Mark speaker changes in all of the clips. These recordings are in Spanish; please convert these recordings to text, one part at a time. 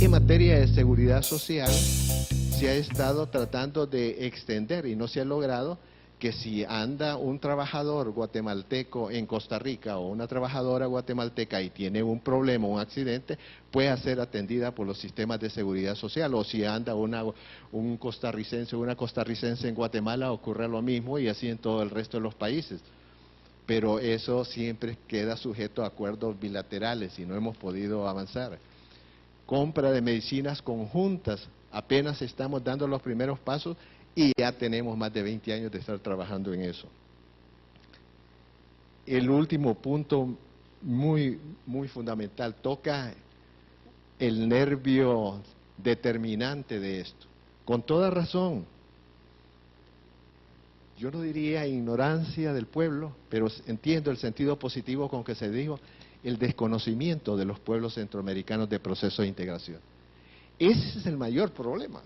Speaker 1: En materia de seguridad social, se ha estado tratando de extender y no se ha logrado que si anda un trabajador guatemalteco en Costa Rica o una trabajadora guatemalteca y tiene un problema, un accidente, pueda ser atendida por los sistemas de seguridad social, o si anda un costarricense o una costarricense en Guatemala ocurre lo mismo, y así en todo el resto de los países. Pero eso siempre queda sujeto a acuerdos bilaterales y no hemos podido avanzar. Compra de medicinas conjuntas, apenas estamos dando los primeros pasos y ya tenemos más de 20 años de estar trabajando en eso. El último punto muy fundamental, toca el nervio determinante de esto. Con toda razón, yo no diría ignorancia del pueblo, pero entiendo el sentido positivo con que se dijo, el desconocimiento de los pueblos centroamericanos de proceso de integración. Ese es el mayor problema.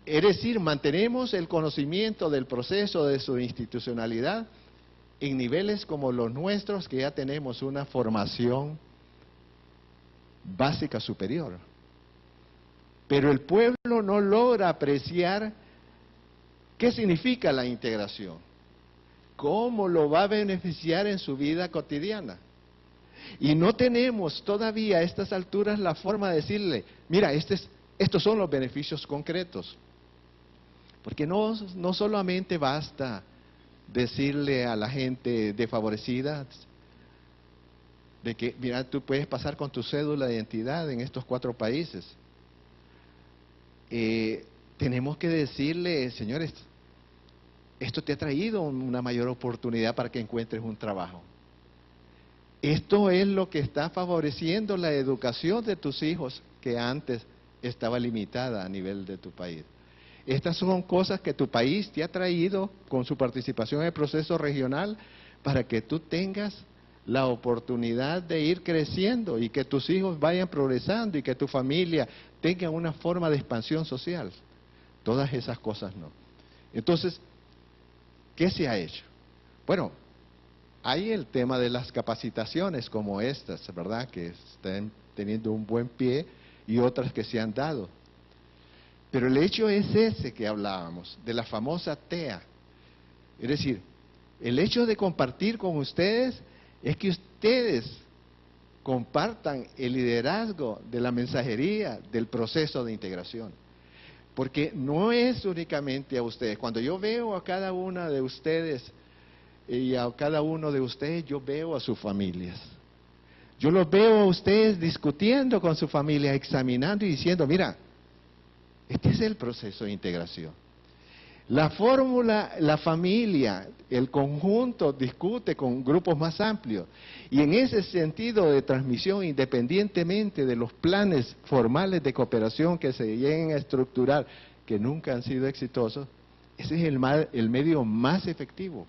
Speaker 1: Es decir, mantenemos el conocimiento del proceso, de su institucionalidad, en niveles como los nuestros, que ya tenemos una formación básica superior. Pero el pueblo no logra apreciar qué significa la integración, cómo lo va a beneficiar en su vida cotidiana. Y no tenemos todavía a estas alturas la forma de decirle, mira, estos son los beneficios concretos. Porque no solamente basta decirle a la gente desfavorecida de que, mira, tú puedes pasar con tu cédula de identidad en estos 4 países. Tenemos que decirle, señores, esto te ha traído una mayor oportunidad para que encuentres un trabajo. Esto es lo que está favoreciendo la educación de tus hijos, que antes estaba limitada a nivel de tu país. Estas son cosas que tu país te ha traído con su participación en el proceso regional para que tú tengas la oportunidad de ir creciendo y que tus hijos vayan progresando y que tu familia tenga una forma de expansión social. Todas esas cosas no. Entonces, ¿qué se ha hecho? Bueno, hay el tema de las capacitaciones como estas, ¿verdad?, que están teniendo un buen pie, y otras que se han dado. Pero el hecho es ese que hablábamos, de la famosa TEA. Es decir, el hecho de compartir con ustedes es que ustedes compartan el liderazgo de la mensajería del proceso de integración. Porque no es únicamente a ustedes. Cuando yo veo a cada una de ustedes y a cada uno de ustedes, yo veo a sus familias. Yo los veo a ustedes discutiendo con su familia, examinando y diciendo, mira, este es el proceso de integración. La fórmula, la familia, el conjunto discute con grupos más amplios. Y en ese sentido de transmisión, independientemente de los planes formales de cooperación que se lleguen a estructurar, que nunca han sido exitosos, ese es el medio más efectivo.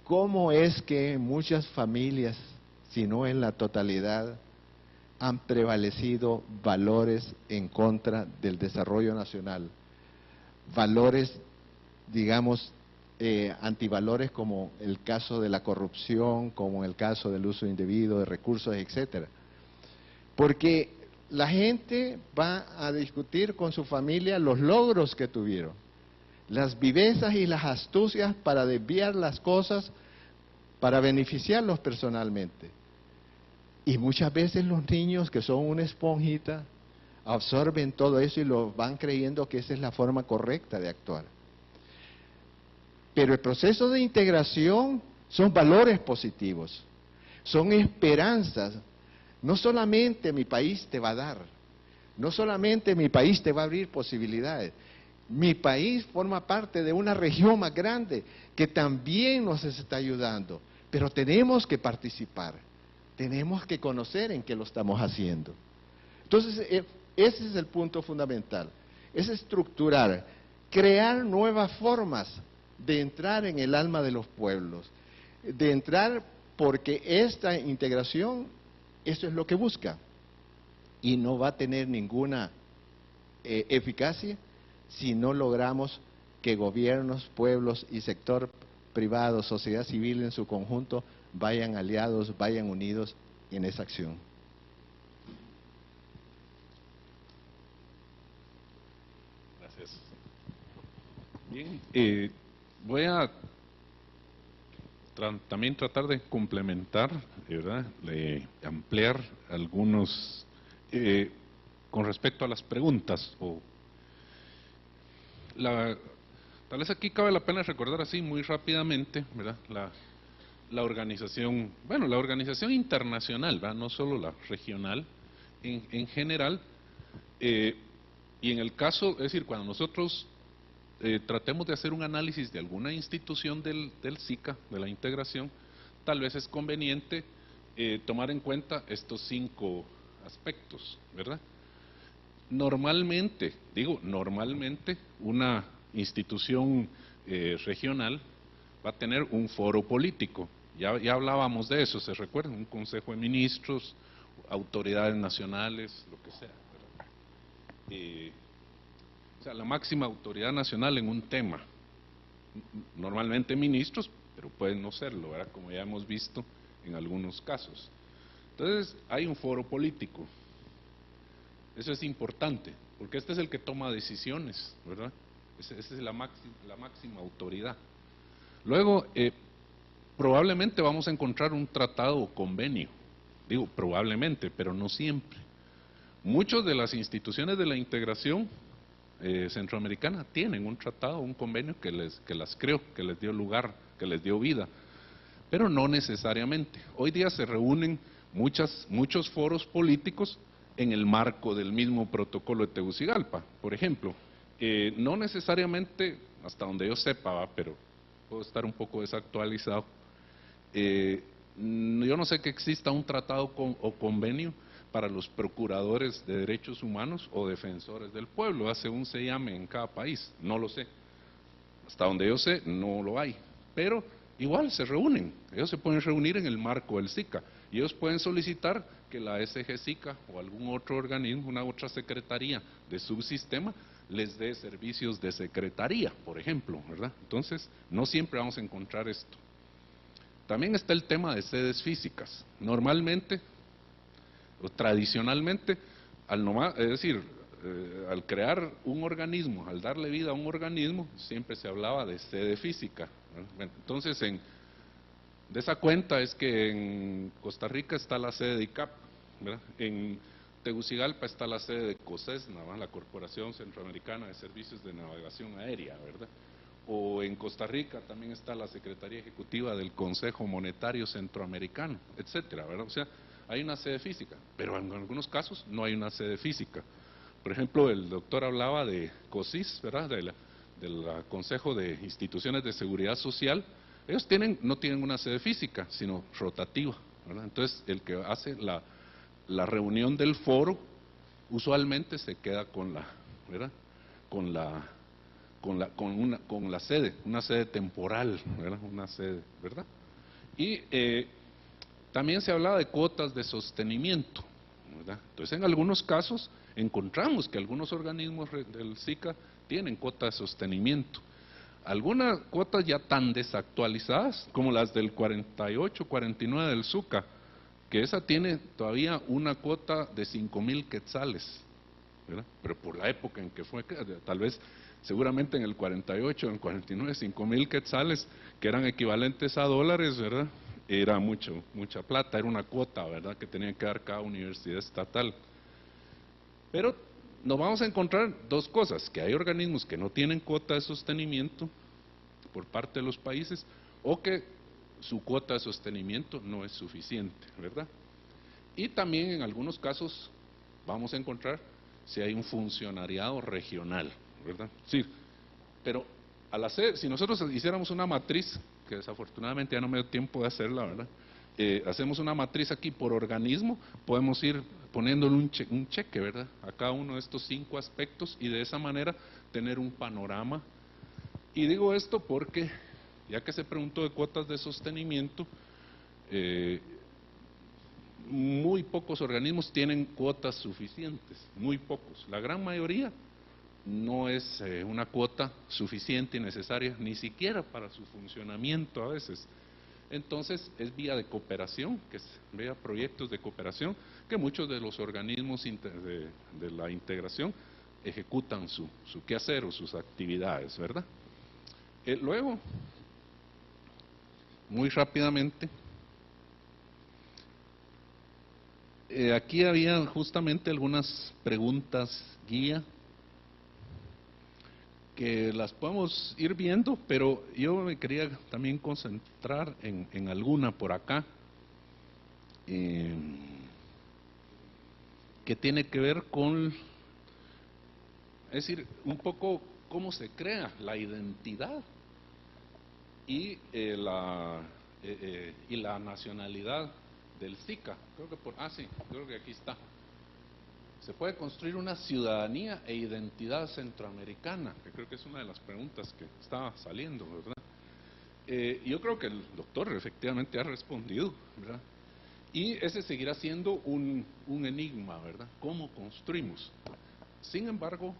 Speaker 1: ¿Cómo es que muchas familias, si no en la totalidad, han prevalecido valores en contra del desarrollo nacional? Valores, digamos, antivalores, como el caso de la corrupción, como el caso del uso indebido de recursos, etcétera. Porque la gente va a discutir con su familia los logros que tuvieron, las vivezas y las astucias para desviar las cosas, para beneficiarlos personalmente. Y muchas veces los niños, que son una esponjita, absorben todo eso y lo van creyendo que esa es la forma correcta de actuar. Pero el proceso de integración son valores positivos, son esperanzas. No solamente mi país te va a dar, no solamente mi país te va a abrir posibilidades. Mi país forma parte de una región más grande que también nos está ayudando, pero tenemos que participar, tenemos que conocer en qué lo estamos haciendo. Entonces, ese es el punto fundamental, es estructurar, crear nuevas formas de entrar en el alma de los pueblos, de entrar, porque esta integración, eso es lo que busca, y no va a tener ninguna eficacia si no logramos que gobiernos, pueblos y sector privado, sociedad civil en su conjunto, vayan aliados, vayan unidos en esa acción.
Speaker 2: Bien, voy a también tratar de complementar, ¿verdad? De ampliar algunos con respecto a las preguntas. Tal vez aquí cabe la pena recordar así muy rápidamente, ¿verdad? La organización, bueno, la organización internacional, ¿verdad? No solo la regional, en general, y en el caso, es decir, cuando nosotros tratemos de hacer un análisis de alguna institución del SICA, de la integración, tal vez es conveniente tomar en cuenta estos 5 aspectos, ¿verdad? Normalmente, una institución regional va a tener un foro político. Ya hablábamos de eso, ¿se recuerdan? Un consejo de ministros, autoridades nacionales, lo que sea, ¿verdad? O sea, la máxima autoridad nacional en un tema. Normalmente ministros, pero pueden no serlo, ¿verdad? Como ya hemos visto en algunos casos. Entonces, hay un foro político. Eso es importante, porque este es el que toma decisiones, ¿verdad? Esa es la máxima autoridad. Luego, probablemente vamos a encontrar un tratado o convenio. Digo, probablemente, pero no siempre. Muchas de las instituciones de la integración centroamericana tienen un tratado, un convenio que las creó, que les dio lugar, que les dio vida, pero no necesariamente. Hoy día se reúnen muchos foros políticos en el marco del mismo protocolo de Tegucigalpa, por ejemplo. No necesariamente, hasta donde yo sepa, pero puedo estar un poco desactualizado, yo no sé que exista un tratado o convenio para los procuradores de derechos humanos o defensores del pueblo, según se llame en cada país, no lo sé. Hasta donde yo sé, no lo hay, pero igual se reúnen, ellos se pueden reunir en el marco del SICA, y ellos pueden solicitar que la SG-SICA o algún otro organismo, una otra secretaría de subsistema, les dé servicios de secretaría, por ejemplo, ¿verdad? Entonces, no siempre vamos a encontrar esto. También está el tema de sedes físicas. Normalmente, o tradicionalmente, es decir, al crear un organismo, al darle vida a un organismo, siempre se hablaba de sede física. Bueno, entonces, de esa cuenta es que en Costa Rica está la sede de ICAP, ¿verdad? En Tegucigalpa está la sede de COSESNA, ¿verdad? La Corporación Centroamericana de Servicios de Navegación Aérea, ¿verdad? O en Costa Rica también está la Secretaría Ejecutiva del Consejo Monetario Centroamericano, etcétera, ¿verdad? O sea, hay una sede física, pero en algunos casos no hay una sede física. Por ejemplo, el doctor hablaba de COSIS, ¿verdad? Del Consejo de Instituciones de Seguridad Social. Ellos no tienen una sede física, sino rotativa, ¿verdad? Entonces, el que hace la reunión del foro usualmente se queda con la, ¿verdad? Con la sede, una sede temporal, ¿verdad? Una sede, ¿verdad? Y también se hablaba de cuotas de sostenimiento, ¿verdad? Entonces, en algunos casos encontramos que algunos organismos del SICA tienen cuotas de sostenimiento. Algunas cuotas ya tan desactualizadas como las del 48, 49 del SUCA, que esa tiene todavía una cuota de 5,000 quetzales, ¿verdad? Pero por la época en que fue, tal vez, seguramente en el 48, en el 49, 5,000 quetzales, que eran equivalentes a dólares, ¿verdad? Era mucha plata, era una cuota, ¿verdad?, que tenía que dar cada universidad estatal. Pero nos vamos a encontrar dos cosas: que hay organismos que no tienen cuota de sostenimiento por parte de los países, o que su cuota de sostenimiento no es suficiente, ¿verdad? Y también en algunos casos vamos a encontrar si hay un funcionariado regional, ¿verdad? Sí, pero si nosotros hiciéramos una matriz, que desafortunadamente ya no me dio tiempo de hacerla, ¿verdad? Hacemos una matriz aquí por organismo, podemos ir poniéndole un cheque, ¿verdad?, a cada uno de estos 5 aspectos, y de esa manera tener un panorama. Y digo esto porque, ya que se preguntó de cuotas de sostenimiento, muy pocos organismos tienen cuotas suficientes, muy pocos. La gran mayoría no es una cuota suficiente y necesaria, ni siquiera para su funcionamiento a veces. Entonces, es vía de cooperación, que es vía proyectos de cooperación, que muchos de los organismos de la integración ejecutan su quehacer o sus actividades, ¿verdad? Luego, muy rápidamente, aquí había justamente algunas preguntas guía que las podemos ir viendo, pero yo me quería también concentrar en alguna por acá, que tiene que ver con, es decir, un poco cómo se crea la identidad y la nacionalidad del SICA. Creo que creo que aquí está. ¿Se puede construir una ciudadanía e identidad centroamericana? Que creo que es una de las preguntas que estaba saliendo, ¿verdad? Yo creo que el doctor efectivamente ha respondido, ¿verdad? Y ese seguirá siendo un enigma, ¿verdad? ¿Cómo construimos? Sin embargo,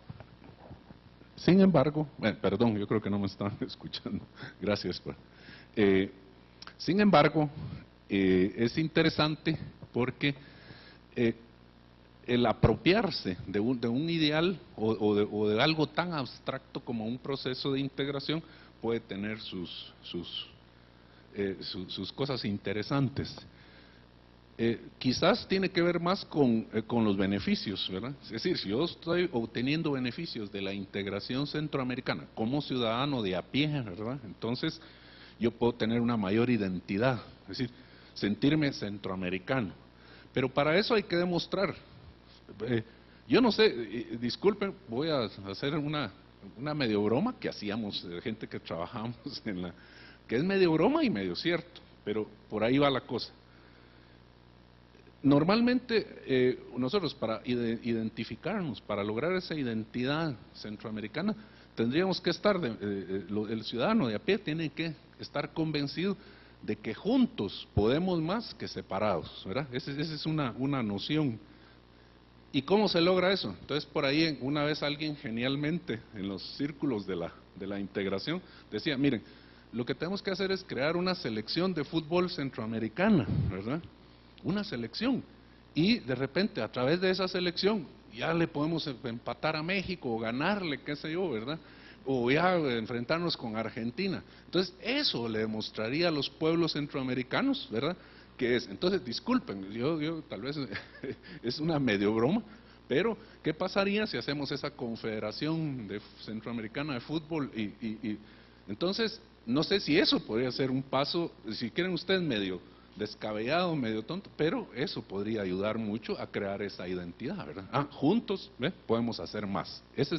Speaker 2: perdón, yo creo que no me están escuchando. Gracias. Sin embargo, es interesante porque el apropiarse de un ideal o de algo tan abstracto como un proceso de integración puede tener sus cosas interesantes. Quizás tiene que ver más con los beneficios, ¿verdad? Es decir, si yo estoy obteniendo beneficios de la integración centroamericana como ciudadano de a pie, ¿verdad? Entonces yo puedo tener una mayor identidad, es decir, sentirme centroamericano. Pero para eso hay que demostrar. Yo no sé, disculpen, voy a hacer una medio broma que hacíamos, gente que trabajamos que es medio broma y medio cierto, pero por ahí va la cosa. Normalmente nosotros para identificarnos, para lograr esa identidad centroamericana, tendríamos que estar, el ciudadano de a pie tiene que estar convencido de que juntos podemos más que separados, ¿verdad? Esa es una noción. ¿Y cómo se logra eso? Entonces por ahí una vez alguien genialmente en los círculos de la integración decía, miren, lo que tenemos que hacer es crear una selección de fútbol centroamericana, ¿verdad? Una selección, y de repente a través de esa selección ya le podemos empatar a México o ganarle, qué sé yo, ¿verdad? O ya enfrentarnos con Argentina. Entonces eso le demostraría a los pueblos centroamericanos, ¿verdad?, que es. Entonces disculpen, yo tal vez es una medio broma, pero ¿qué pasaría si hacemos esa confederación centroamericana de fútbol? Y entonces no sé si eso podría ser un paso, si quieren ustedes, medio descabellado, medio tonto, pero eso podría ayudar mucho a crear esa identidad, ¿verdad? Juntos, ¿ve?, podemos hacer más. Esa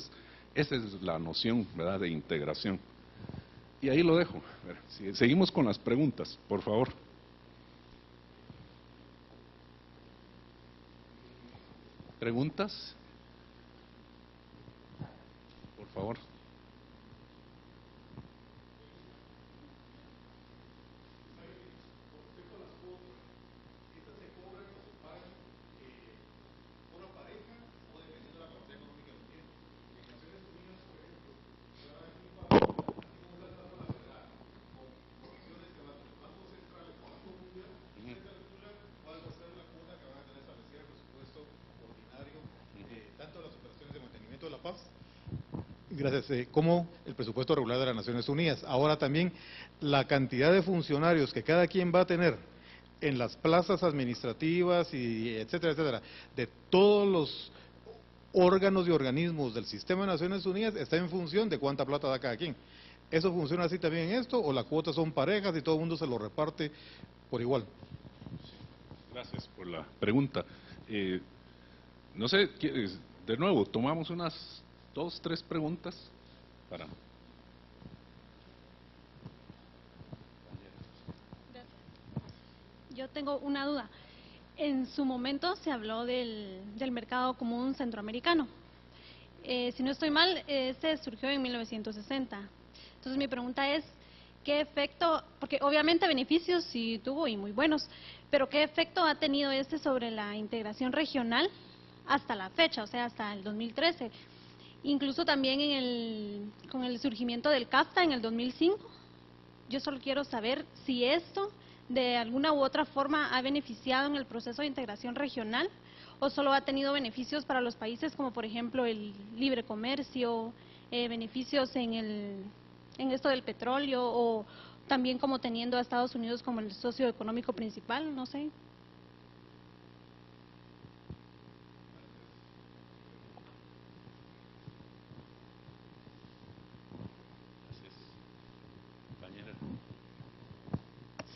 Speaker 2: es la noción, ¿verdad?, de integración. Y ahí lo dejo. Seguimos con las preguntas, por favor. ¿Preguntas? Por favor.
Speaker 3: Gracias. Como el presupuesto regular de las Naciones Unidas. Ahora también la cantidad de funcionarios que cada quien va a tener en las plazas administrativas y etcétera, etcétera, de todos los órganos y organismos del sistema de Naciones Unidas está en función de cuánta plata da cada quien. ¿Eso funciona así también en esto o las cuotas son parejas y todo el mundo se lo reparte por igual?
Speaker 2: Gracias por la pregunta. No sé, de nuevo, tomamos unas 2, 3 preguntas para...
Speaker 4: Yo tengo una duda. En su momento se habló del mercado común centroamericano. Si no estoy mal, este surgió en 1960. Entonces mi pregunta es, ¿qué efecto, porque obviamente beneficios sí tuvo y muy buenos, pero qué efecto ha tenido este sobre la integración regional hasta la fecha, o sea, hasta el 2013? Incluso también con el surgimiento del CAFTA en el 2005. Yo solo quiero saber si esto de alguna u otra forma ha beneficiado en el proceso de integración regional o solo ha tenido beneficios para los países como por ejemplo el libre comercio, beneficios en en esto del petróleo, o también como teniendo a Estados Unidos como el socio económico principal, no sé.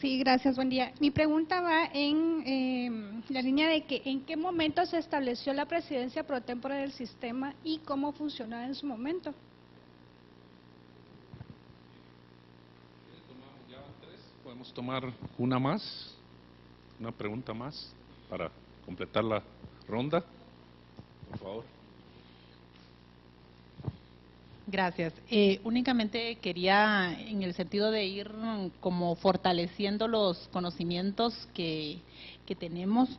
Speaker 5: Sí, gracias, buen día. Mi pregunta va en la línea de que en qué momento se estableció la presidencia pro tempore del sistema y cómo funcionaba en su momento.
Speaker 2: Podemos tomar una más, una pregunta más para completar la ronda, por favor.
Speaker 6: Gracias. Únicamente quería, en el sentido de ir como fortaleciendo los conocimientos que tenemos,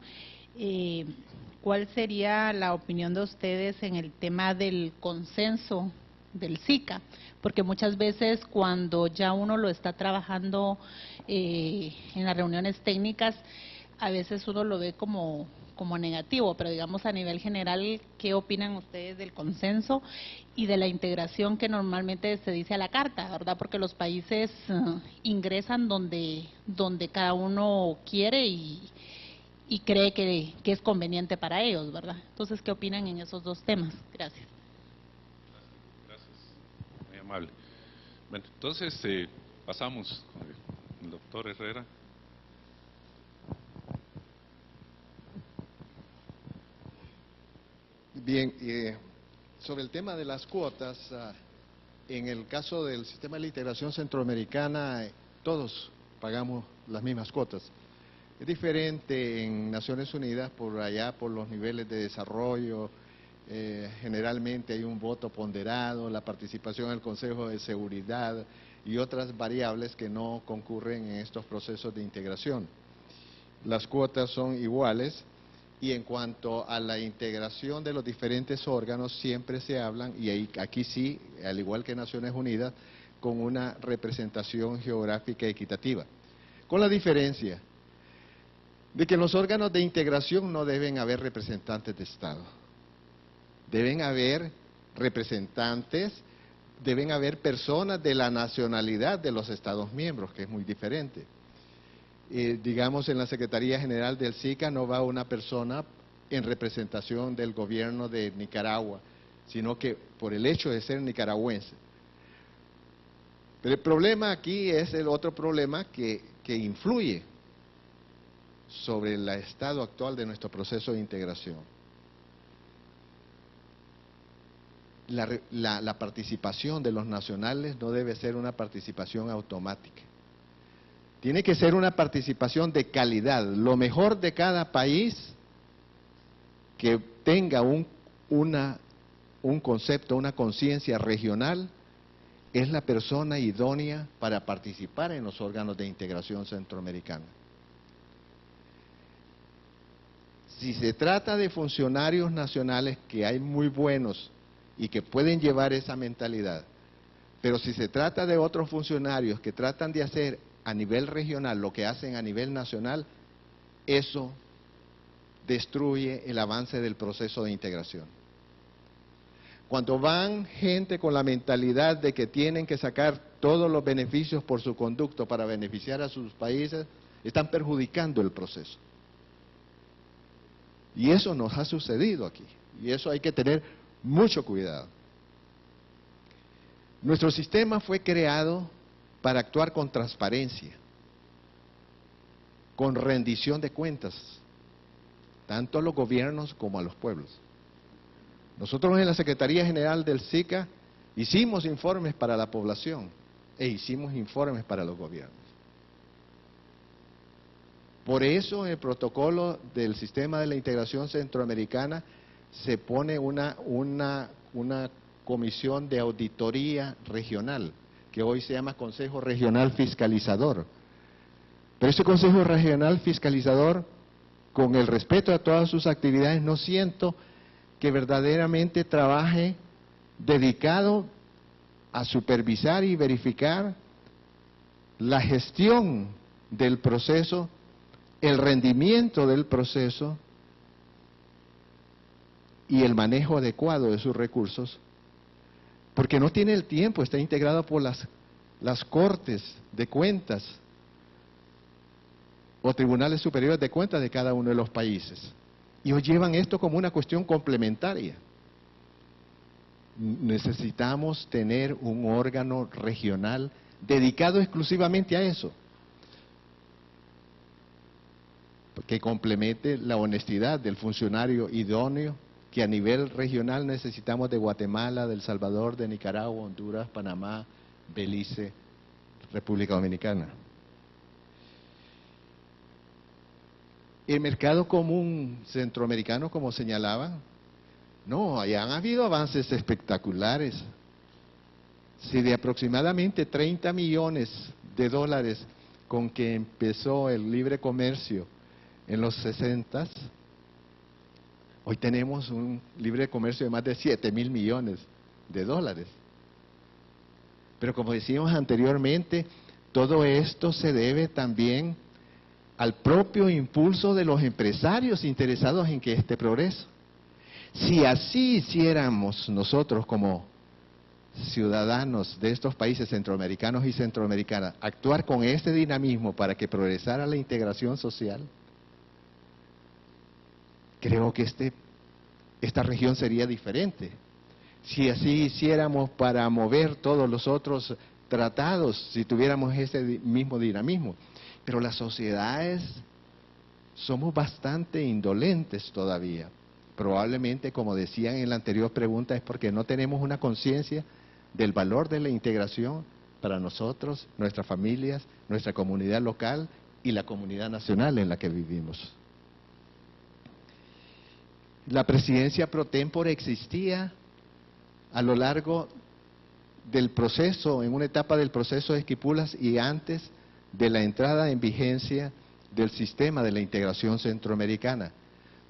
Speaker 6: ¿cuál sería la opinión de ustedes en el tema del consenso del SICA? Porque muchas veces cuando ya uno lo está trabajando en las reuniones técnicas, a veces uno lo ve como negativo, pero digamos a nivel general, ¿qué opinan ustedes del consenso y de la integración que normalmente se dice a la carta, verdad? Porque los países ingresan donde cada uno quiere y cree que es conveniente para ellos, ¿verdad? Entonces, ¿qué opinan en esos dos temas? Gracias.
Speaker 2: Gracias, muy amable. Bueno, entonces pasamos con el doctor Herrera.
Speaker 1: Bien, sobre el tema de las cuotas, en el caso del sistema de la integración centroamericana, todos pagamos las mismas cuotas. Es diferente en Naciones Unidas, por allá, por los niveles de desarrollo, generalmente hay un voto ponderado, la participación en el Consejo de Seguridad y otras variables que no concurren en estos procesos de integración. Las cuotas son iguales. Y en cuanto a la integración de los diferentes órganos, siempre se hablan, y aquí sí, al igual que en Naciones Unidas, con una representación geográfica equitativa. Con la diferencia de que en los órganos de integración no deben haber representantes de Estado. Deben haber representantes, deben haber personas de la nacionalidad de los Estados miembros, que es muy diferente. Digamos, en la Secretaría General del SICA no va una persona en representación del gobierno de Nicaragua, sino que por el hecho de ser nicaragüense. Pero el problema aquí es el otro problema que influye sobre el estado actual de nuestro proceso de integración. La participación de los nacionales no debe ser una participación automática. Tiene que ser una participación de calidad, lo mejor de cada país que tenga un concepto, una conciencia regional, es la persona idónea para participar en los órganos de integración centroamericana. Si se trata de funcionarios nacionales, que hay muy buenos y que pueden llevar esa mentalidad, pero si se trata de otros funcionarios que tratan de hacer a nivel regional lo que hacen a nivel nacional, eso destruye el avance del proceso de integración. Cuando van gente con la mentalidad de que tienen que sacar todos los beneficios por su conducto para beneficiar a sus países, están perjudicando el proceso. Y eso nos ha sucedido aquí, y eso hay que tener mucho cuidado. Nuestro sistema fue creado para actuar con transparencia, con rendición de cuentas, tanto a los gobiernos como a los pueblos. Nosotros en la Secretaría General del SICA hicimos informes para la población e hicimos informes para los gobiernos. Por eso en el protocolo del sistema de la integración centroamericana se pone una comisión de auditoría regional, que hoy se llama Consejo Regional Fiscalizador. Pero ese Consejo Regional Fiscalizador, con el respeto a todas sus actividades, no siento que verdaderamente trabaje dedicado a supervisar y verificar la gestión del proceso, el rendimiento del proceso y el manejo adecuado de sus recursos, porque no tiene el tiempo, está integrado por las las cortes de cuentas o tribunales superiores de cuentas de cada uno de los países. Y hoy llevan esto como una cuestión complementaria. Necesitamos tener un órgano regional dedicado exclusivamente a eso, que complemente la honestidad del funcionario idóneo que a nivel regional necesitamos de Guatemala, de El Salvador, de Nicaragua, Honduras, Panamá, Belice, República Dominicana. El mercado común centroamericano, como señalaban, no, allá han habido avances espectaculares. Si de aproximadamente 30 millones de dólares con que empezó el libre comercio en los 60, hoy tenemos un libre comercio de más de 7.000 millones de dólares. Pero como decíamos anteriormente, todo esto se debe también al propio impulso de los empresarios interesados en que este progreso. Si así hiciéramos nosotros como ciudadanos de estos países centroamericanos y centroamericanas, actuar con este dinamismo para que progresara la integración social, creo que esta región sería diferente. Si así hiciéramos para mover todos los otros tratados, si tuviéramos ese mismo dinamismo. Pero las sociedades somos bastante indolentes todavía. Probablemente, como decían en la anterior pregunta, es porque no tenemos una conciencia del valor de la integración para nosotros, nuestras familias, nuestra comunidad local y la comunidad nacional en la que vivimos. La presidencia pro tempore existía a lo largo del proceso, en una etapa del proceso de Esquipulas y antes de la entrada en vigencia del sistema de la integración centroamericana.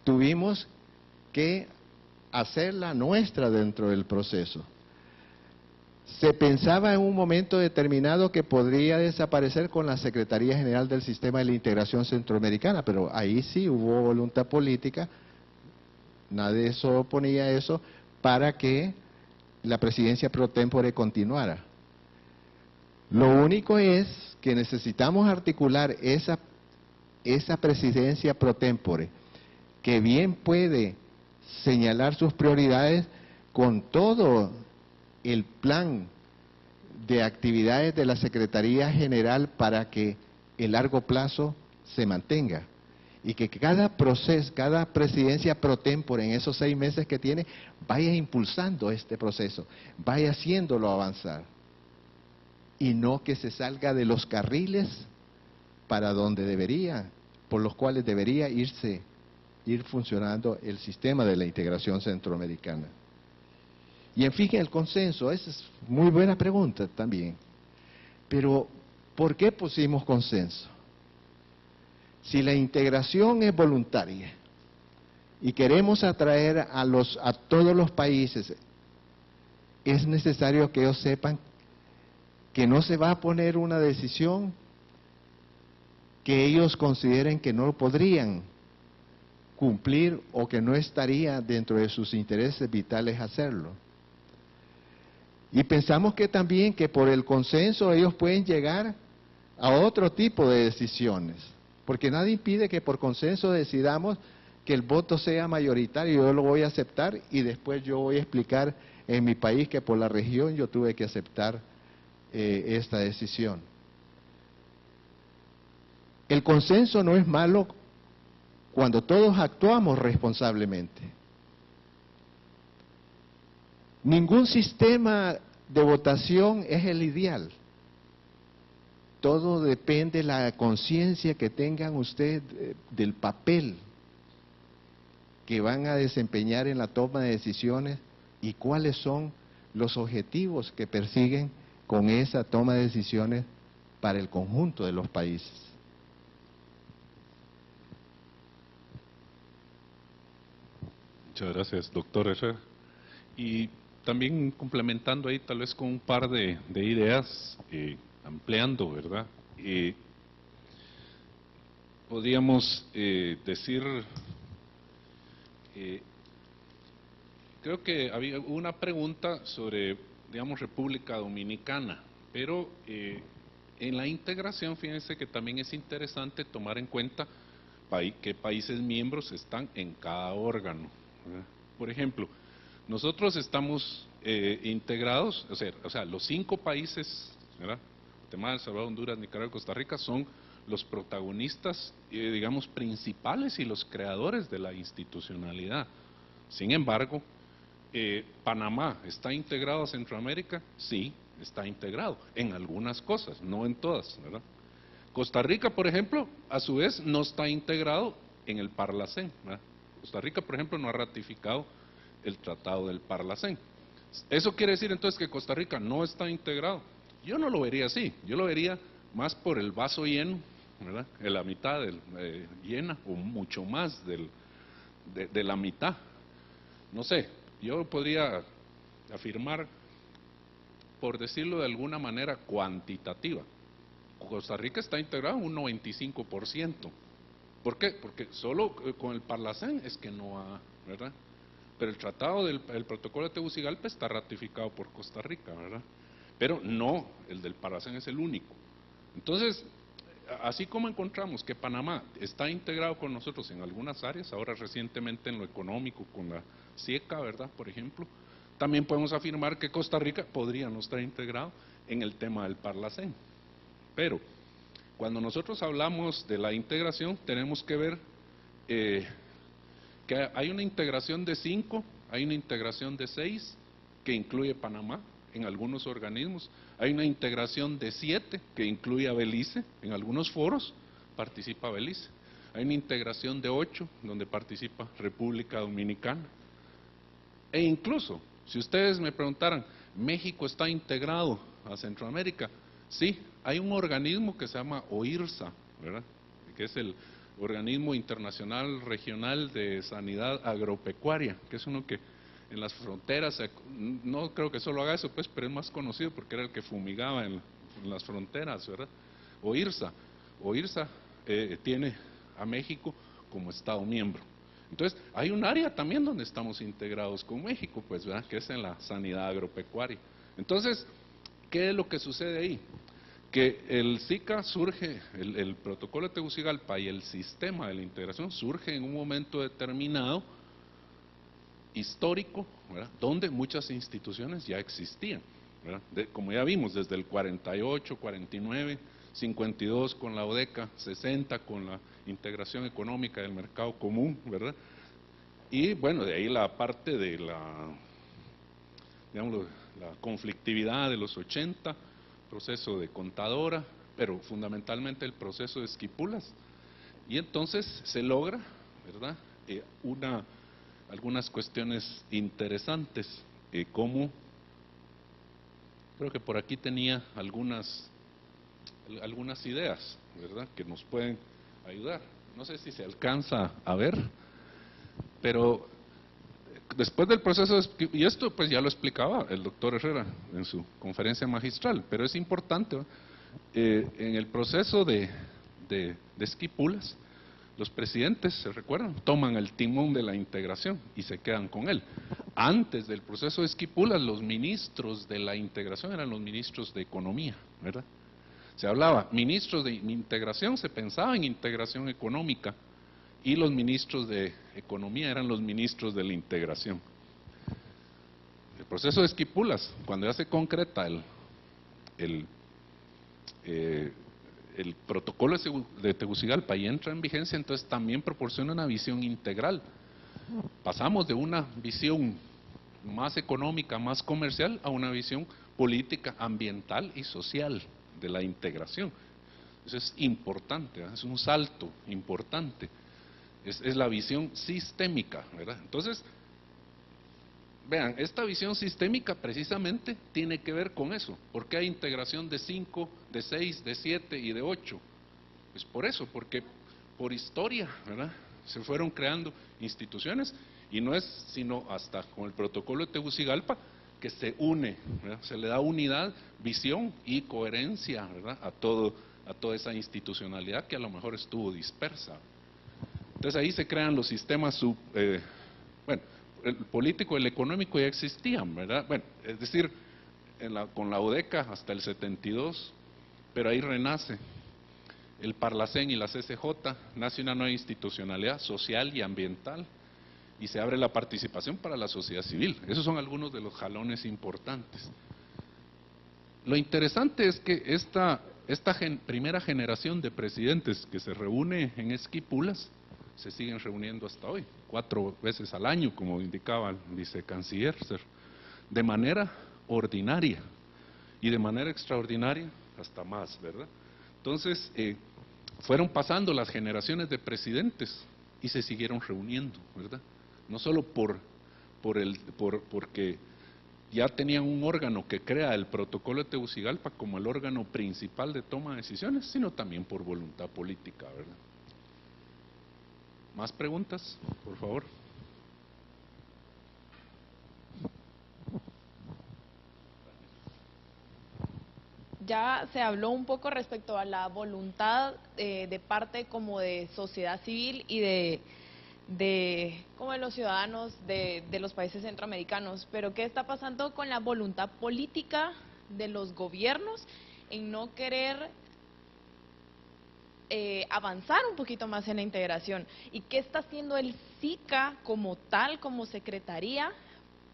Speaker 1: Tuvimos que hacerla nuestra dentro del proceso. Se pensaba en un momento determinado que podría desaparecer con la Secretaría General del Sistema de la Integración Centroamericana, pero ahí sí hubo voluntad política, nadie se oponía a eso, para que la presidencia pro tempore continuara. Lo único es que necesitamos articular esa presidencia pro tempore, que bien puede señalar sus prioridades con todo el plan de actividades de la Secretaría General para que el largo plazo se mantenga y que cada presidencia pro tempore en esos 6 meses que tiene vaya impulsando este proceso, vaya haciéndolo avanzar y no que se salga de los carriles para donde debería, por los cuales debería ir funcionando el sistema de la integración centroamericana. Y en fin, el consenso, esa es muy buena pregunta también. Pero, ¿por qué pusimos consenso? Si la integración es voluntaria y queremos atraer a todos los países, es necesario que ellos sepan que no se va a poner una decisión que ellos consideren que no podrían cumplir o que no estaría dentro de sus intereses vitales hacerlo. Y pensamos que también que por el consenso ellos pueden llegar a otro tipo de decisiones, porque nadie impide que por consenso decidamos que el voto sea mayoritario, yo lo voy a aceptar y después yo voy a explicar en mi país que por la región yo tuve que aceptar esta decisión. El consenso no es malo cuando todos actuamos responsablemente. Ningún sistema de votación es el ideal. Todo depende de la conciencia que tengan ustedes del papel que van a desempeñar en la toma de decisiones y cuáles son los objetivos que persiguen con esa toma de decisiones para el conjunto de los países.
Speaker 2: Muchas gracias, doctor Herrera. Y también complementando ahí tal vez con un par de ideas, ampliando, ¿verdad? Podríamos decir, creo que había una pregunta sobre, digamos, República Dominicana, Pero en la integración, fíjense que también es interesante tomar en cuenta qué países miembros están en cada órgano, ¿verdad? Por ejemplo, nosotros estamos integrados, o sea, los 5 países, ¿verdad? Guatemala, El Salvador, Honduras, Nicaragua y Costa Rica son los protagonistas, digamos, principales y los creadores de la institucionalidad. Sin embargo, ¿Panamá está integrado a Centroamérica? Sí, está integrado en algunas cosas, no en todas, ¿verdad? Costa Rica, por ejemplo, a su vez no está integrado en el Parlacén, ¿verdad? Costa Rica, por ejemplo, no ha ratificado el tratado del Parlacén. ¿Eso quiere decir entonces que Costa Rica no está integrado? Yo no lo vería así, yo lo vería más por el vaso lleno, ¿verdad? En la mitad llena o mucho más de la mitad. No sé, yo podría afirmar, por decirlo de alguna manera cuantitativa, Costa Rica está integrado en un 95%. ¿Por qué? Porque solo con el Parlacén es que no ha, ¿verdad? Pero el tratado el protocolo de Tegucigalpa está ratificado por Costa Rica, ¿verdad? Pero no, el del Parlacén es el único. Entonces, así como encontramos que Panamá está integrado con nosotros en algunas áreas, ahora recientemente en lo económico con la SIECA, ¿verdad? Por ejemplo, también podemos afirmar que Costa Rica podría no estar integrado en el tema del Parlacén. Pero cuando nosotros hablamos de la integración, tenemos que ver que hay una integración de 5, hay una integración de 6, que incluye Panamá en algunos organismos, hay una integración de 7, que incluye a Belice, en algunos foros participa Belice, hay una integración de 8, donde participa República Dominicana, e incluso, si ustedes me preguntaran, ¿México está integrado a Centroamérica? Sí, hay un organismo que se llama OIRSA, ¿verdad? Que es el Organismo Internacional Regional de Sanidad Agropecuaria, que es uno que en las fronteras, no creo que solo haga eso, pues, pero es más conocido porque era el que fumigaba en las fronteras, ¿verdad? OIRSA tiene a México como Estado miembro. Entonces, hay un área también donde estamos integrados con México, pues, ¿verdad? Que es en la sanidad agropecuaria. Entonces, ¿qué es lo que sucede ahí? Que el SICA surge, el protocolo de Tegucigalpa y el sistema de la integración surge en un momento determinado, histórico, ¿verdad? Donde muchas instituciones ya existían, ¿verdad? Como ya vimos, desde el 48, 49, 52 con la ODECA, 60 con la integración económica del mercado común, ¿verdad? Y bueno, de ahí la parte de digamos, la conflictividad de los 80, proceso de contadora, pero fundamentalmente el proceso de Esquipulas. Y entonces se logra, ¿verdad? Algunas cuestiones interesantes, como, creo que por aquí tenía algunas ideas, ¿verdad? Que nos pueden ayudar. No sé si se alcanza a ver, pero después del proceso, y esto pues ya lo explicaba el doctor Herrera en su conferencia magistral, pero es importante, en el proceso de Esquipulas, los presidentes, ¿se recuerdan? Toman el timón de la integración y se quedan con él. Antes del proceso de Esquipulas, los ministros de la integración eran los ministros de Economía, ¿verdad? Se hablaba, ministros de integración, se pensaba en integración económica, y los ministros de Economía eran los ministros de la integración. El proceso de Esquipulas, cuando ya se concreta el protocolo de Tegucigalpa y entra en vigencia, entonces también proporciona una visión integral. Pasamos de una visión más económica, más comercial, a una visión política, ambiental y social de la integración. Eso es importante, ¿verdad? Es un salto importante. Es la visión sistémica, ¿verdad? Entonces, vean, esta visión sistémica precisamente tiene que ver con eso. ¿Por qué hay integración de 5, de 6, de 7 y de 8? Pues por eso, porque por historia, ¿verdad? Se fueron creando instituciones y no es sino hasta con el protocolo de Tegucigalpa que se une, ¿verdad? Se le da unidad, visión y coherencia, ¿verdad? A toda esa institucionalidad que a lo mejor estuvo dispersa. Entonces ahí se crean los sistemas, bueno, el político y el económico ya existían, ¿verdad? Bueno, es decir, con la UDECA hasta el 72, pero ahí renace el Parlacén y la CCJ, nace una nueva institucionalidad social y ambiental, y se abre la participación para la sociedad civil. Esos son algunos de los jalones importantes. Lo interesante es que esta primera generación de presidentes que se reúne en Esquipulas, se siguen reuniendo hasta hoy, 4 veces al año, como indicaba el vicecanciller, de manera ordinaria, y de manera extraordinaria hasta más, ¿verdad? Entonces, fueron pasando las generaciones de presidentes y se siguieron reuniendo, ¿verdad? No solo porque ya tenían un órgano que crea el protocolo de Tegucigalpa como el órgano principal de toma de decisiones, sino también por voluntad política, ¿verdad? ¿Más preguntas, por favor?
Speaker 7: Ya se habló un poco respecto a la voluntad de parte como de sociedad civil y de como de los ciudadanos de los países centroamericanos, pero ¿qué está pasando con la voluntad política de los gobiernos en no querer avanzar un poquito más en la integración? ¿Y qué está haciendo el SICA como tal, como secretaría,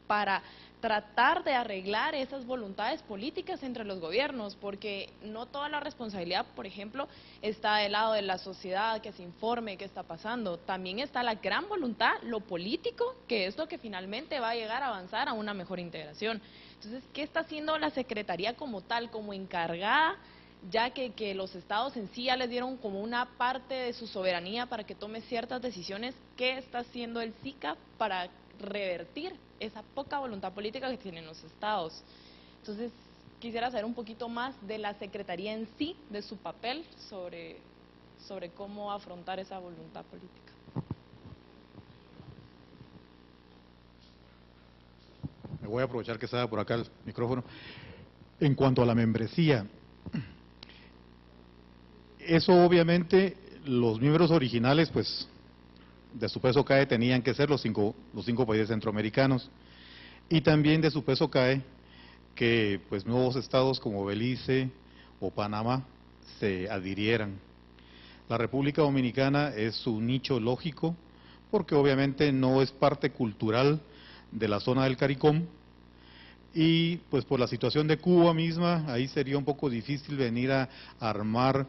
Speaker 7: para tratar de arreglar esas voluntades políticas entre los gobiernos? Porque no toda la responsabilidad, por ejemplo, está del lado de la sociedad, que se informe qué está pasando. También está la gran voluntad, lo político, que es lo que finalmente va a llegar a avanzar a una mejor integración. Entonces, ¿qué está haciendo la secretaría como tal, como encargada, ya que los estados en sí ya les dieron como una parte de su soberanía para que tome ciertas decisiones? ¿Qué está haciendo el SICA para revertir esa poca voluntad política que tienen los estados? Entonces, quisiera saber un poquito más de la secretaría en sí, de su papel sobre cómo afrontar esa voluntad política.
Speaker 3: Me voy a aprovechar que estaba por acá el micrófono. En cuanto a la membresía, eso obviamente los miembros originales, pues, de su peso CAE tenían que ser los cinco países centroamericanos, y también de su peso CAE que pues nuevos estados como Belice o Panamá se adhirieran. La República Dominicana es su nicho lógico porque obviamente no es parte cultural de la zona del CARICOM, y pues por la situación de Cuba misma, ahí sería un poco difícil venir a armar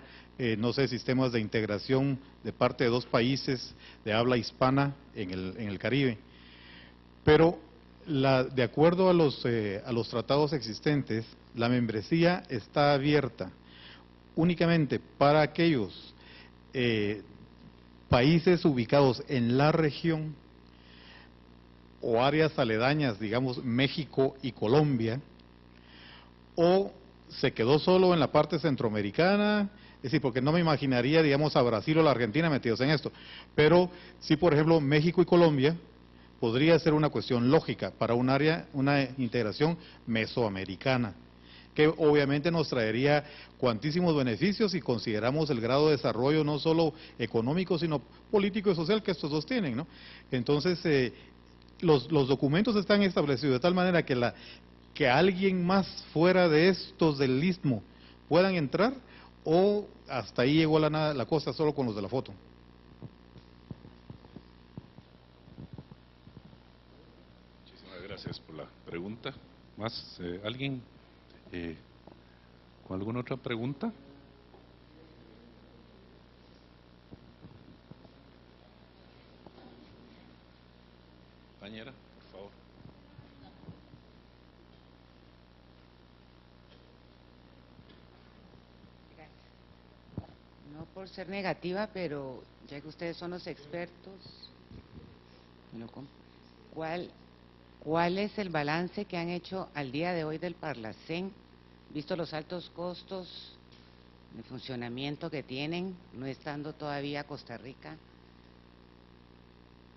Speaker 3: no sé, sistemas de integración de parte de 2 países de habla hispana en el Caribe. Pero de acuerdo a los tratados existentes, la membresía está abierta únicamente para aquellos países ubicados en la región o áreas aledañas, digamos México y Colombia, o se quedó solo en la parte centroamericana. Es decir, porque no me imaginaría, digamos, a Brasil o la Argentina metidos en esto. Pero sí, por ejemplo, México y Colombia podría ser una cuestión lógica para una integración mesoamericana, que obviamente nos traería cuantísimos beneficios si consideramos el grado de desarrollo no solo económico, sino político y social que estos dos tienen, ¿no? Entonces, los documentos están establecidos de tal manera que alguien más fuera de estos del istmo puedan entrar, o hasta ahí llegó la cosa solo con los de la foto.
Speaker 2: Muchísimas gracias por la pregunta. ¿Más alguien con alguna otra pregunta? Compañera, por favor.
Speaker 8: No por ser negativa, pero ya que ustedes son los expertos, ¿cuál es el balance que han hecho al día de hoy del Parlacén, visto los altos costos de funcionamiento que tienen, no estando todavía Costa Rica?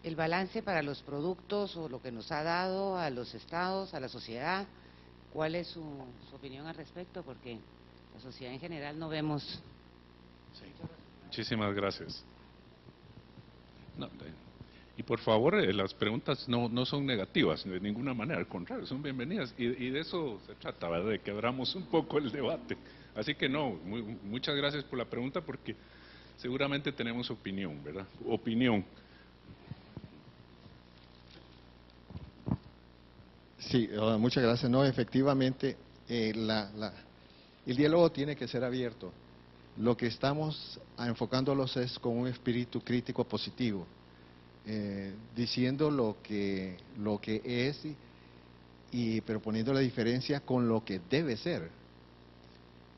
Speaker 8: El balance para los productos o lo que nos ha dado a los estados, a la sociedad, ¿cuál es su opinión al respecto? Porque la sociedad en general no vemos.
Speaker 2: Sí. Muchísimas gracias. No, Y por favor, las preguntas no son negativas de ninguna manera, al contrario, son bienvenidas. Y de eso se trata, ¿verdad? De que abramos un poco el debate. Así que no, muchas gracias por la pregunta, porque seguramente tenemos opinión, ¿verdad? Opinión.
Speaker 1: Sí, muchas gracias. No, efectivamente, el diálogo tiene que ser abierto. Lo que estamos enfocándolos es con un espíritu crítico positivo, diciendo lo que es, pero poniendo la diferencia con lo que debe ser.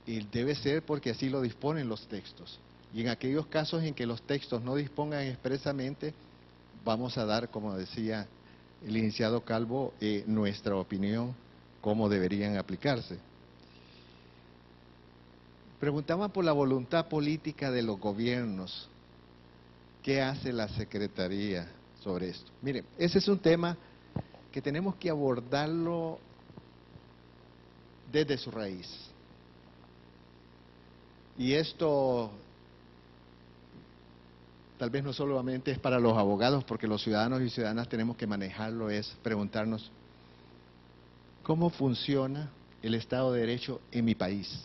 Speaker 1: Y debe ser porque así lo disponen los textos. Y en aquellos casos en que los textos no dispongan expresamente, vamos a dar, como decía el licenciado Calvo, nuestra opinión, cómo deberían aplicarse. Preguntaban por la voluntad política de los gobiernos. ¿Qué hace la Secretaría sobre esto? Mire, ese es un tema que tenemos que abordarlo desde su raíz. Y esto tal vez no solamente es para los abogados, porque los ciudadanos y ciudadanas tenemos que manejarlo, es preguntarnos, ¿cómo funciona el Estado de Derecho en mi país?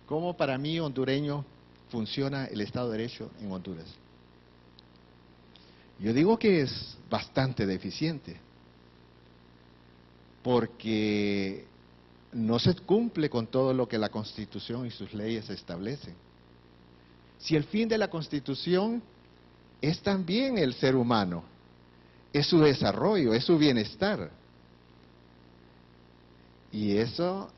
Speaker 1: ¿Cómo para mí, hondureño, funciona el Estado de Derecho en Honduras? Yo digo que es bastante deficiente, porque no se cumple con todo lo que la Constitución y sus leyes establecen. Si el fin de la Constitución es también el ser humano, es su desarrollo, es su bienestar. Y eso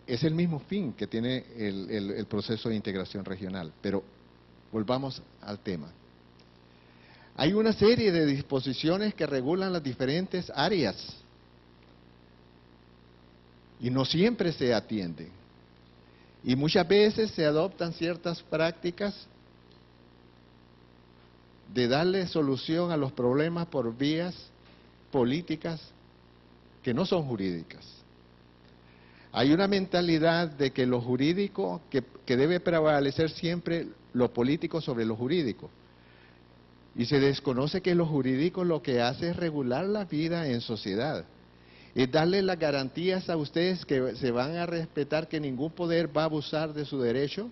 Speaker 1: es el mismo fin que tiene el proceso de integración regional. Pero volvamos al tema. Hay una serie de disposiciones que regulan las diferentes áreas y no siempre se atienden. Y muchas veces se adoptan ciertas prácticas de darle solución a los problemas por vías políticas que no son jurídicas. Hay una mentalidad de que lo jurídico, que debe prevalecer siempre lo político sobre lo jurídico. Y se desconoce que lo jurídico lo que hace es regular la vida en sociedad. Es darle las garantías a ustedes que se van a respetar, que ningún poder va a abusar de su derecho,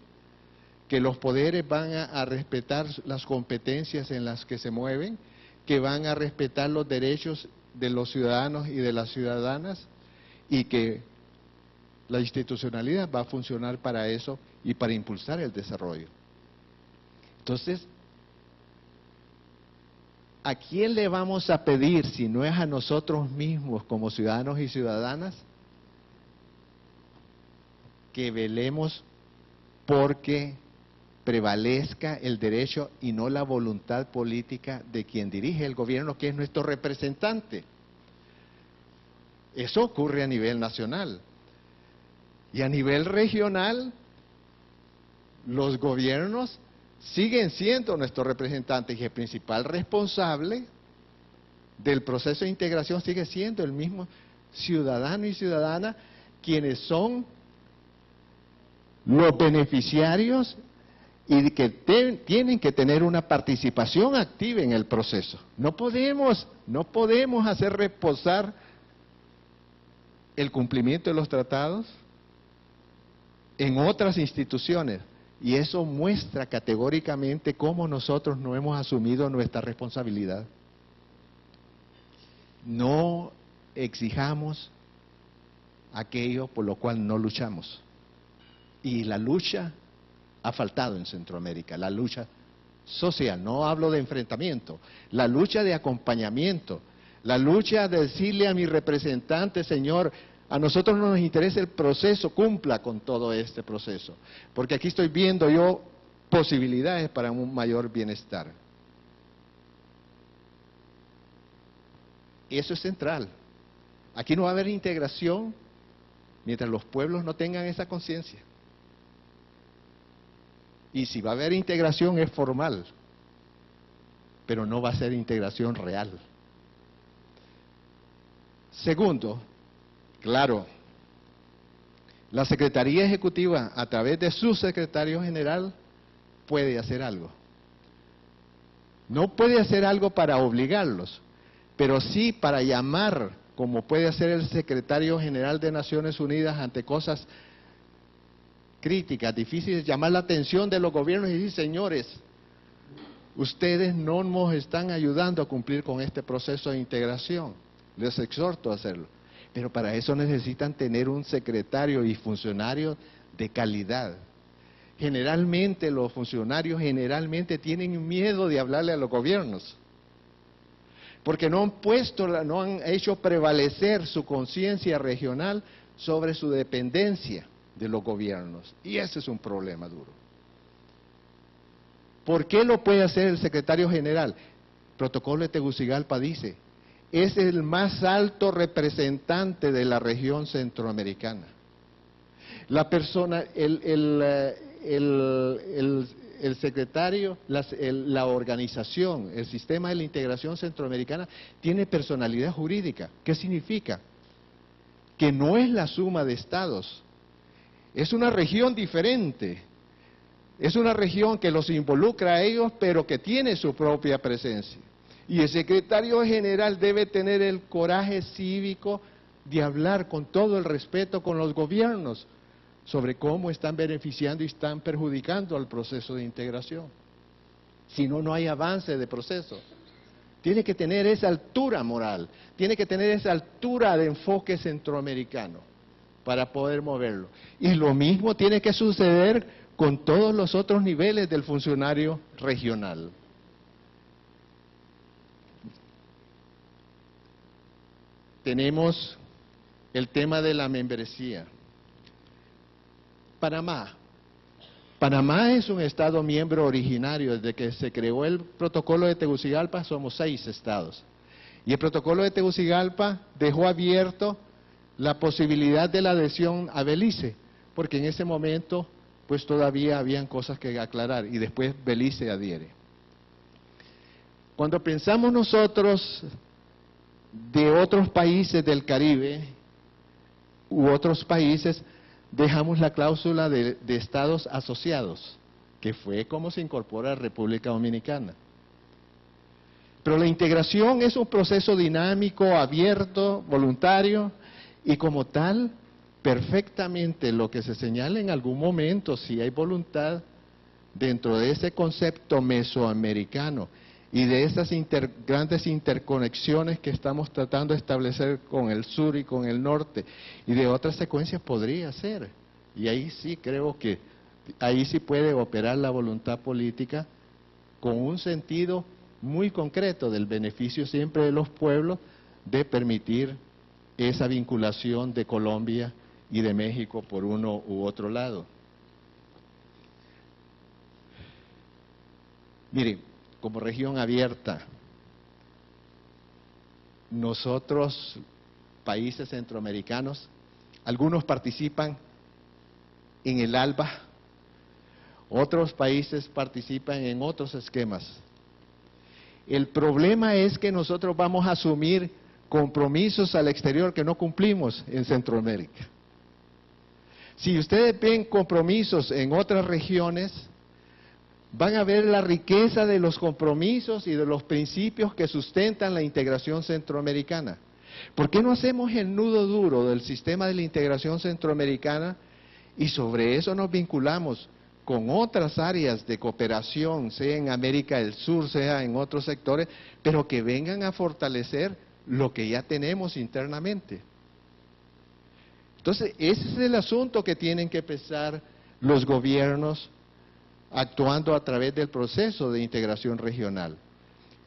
Speaker 1: que los poderes van a respetar las competencias en las que se mueven, que van a respetar los derechos de los ciudadanos y de las ciudadanas, y que la institucionalidad va a funcionar para eso y para impulsar el desarrollo. Entonces, ¿a quién le vamos a pedir, si no es a nosotros mismos como ciudadanos y ciudadanas, que velemos porque prevalezca el derecho y no la voluntad política de quien dirige el gobierno, que es nuestro representante? Eso ocurre a nivel nacional. Y a nivel regional, los gobiernos siguen siendo nuestros representantes, y el principal responsable del proceso de integración sigue siendo el mismo ciudadano y ciudadana, quienes son los beneficiarios y que tienen que tener una participación activa en el proceso. No podemos hacer reposar el cumplimiento de los tratados en otras instituciones. Y eso muestra categóricamente cómo nosotros no hemos asumido nuestra responsabilidad. No exijamos aquello por lo cual no luchamos. Y la lucha ha faltado en Centroamérica, la lucha social, no hablo de enfrentamiento, la lucha de acompañamiento, la lucha de decirle a mi representante, señor, a nosotros no nos interesa el proceso, cumpla con todo este proceso, porque aquí estoy viendo yo posibilidades para un mayor bienestar. Eso es central. Aquí no va a haber integración mientras los pueblos no tengan esa conciencia. Y si va a haber integración es formal, pero no va a ser integración real. Segundo, claro, la Secretaría Ejecutiva, a través de su secretario general, puede hacer algo. No puede hacer algo para obligarlos, pero sí para llamar, como puede hacer el secretario general de Naciones Unidas ante cosas críticas, difíciles, llamar la atención de los gobiernos y decir, señores, ustedes no nos están ayudando a cumplir con este proceso de integración. Les exhorto a hacerlo. Pero para eso necesitan tener un secretario y funcionarios de calidad. Generalmente los funcionarios tienen miedo de hablarle a los gobiernos, porque no han hecho prevalecer su conciencia regional sobre su dependencia de los gobiernos. Y ese es un problema duro. ¿Por qué lo puede hacer el secretario general? El protocolo de Tegucigalpa dice, es el más alto representante de la región centroamericana. La persona, el secretario, la organización, el sistema de la integración centroamericana tiene personalidad jurídica. ¿Qué significa? Que no es la suma de estados, es una región diferente, es una región que los involucra a ellos, pero que tiene su propia presencia. Y el secretario general debe tener el coraje cívico de hablar con todo el respeto con los gobiernos sobre cómo están beneficiando y están perjudicando al proceso de integración. Si no, no hay avance de proceso. Tiene que tener esa altura moral, tiene que tener esa altura de enfoque centroamericano para poder moverlo. Y lo mismo tiene que suceder con todos los otros niveles del funcionario regional. Tenemos el tema de la membresía. Panamá. Panamá es un estado miembro originario. Desde que se creó el protocolo de Tegucigalpa somos 6 estados. Y el protocolo de Tegucigalpa dejó abierto la posibilidad de la adhesión a Belice, porque en ese momento pues todavía habían cosas que aclarar y después Belice adhiere. Cuando pensamos nosotros de otros países del Caribe u otros países, dejamos la cláusula de estados asociados, que fue como se incorpora a República Dominicana. Pero la integración es un proceso dinámico, abierto, voluntario, y como tal, perfectamente lo que se señala en algún momento, si hay voluntad, dentro de ese concepto mesoamericano, y de esas grandes interconexiones que estamos tratando de establecer con el sur y con el norte, y de otras secuencias podría ser. Y ahí sí creo que, ahí sí puede operar la voluntad política con un sentido muy concreto del beneficio siempre de los pueblos de permitir esa vinculación de Colombia y de México por uno u otro lado. Miren, como región abierta, nosotros, países centroamericanos, algunos participan en el ALBA, otros países participan en otros esquemas. El problema es que nosotros vamos a asumir compromisos al exterior que no cumplimos en Centroamérica. Si ustedes ven compromisos en otras regiones, van a ver la riqueza de los compromisos y de los principios que sustentan la integración centroamericana. ¿Por qué no hacemos el nudo duro del sistema de la integración centroamericana y sobre eso nos vinculamos con otras áreas de cooperación, sea en América del Sur, sea en otros sectores, pero que vengan a fortalecer lo que ya tenemos internamente? Entonces, ese es el asunto que tienen que pensar los gobiernos actuando a través del proceso de integración regional.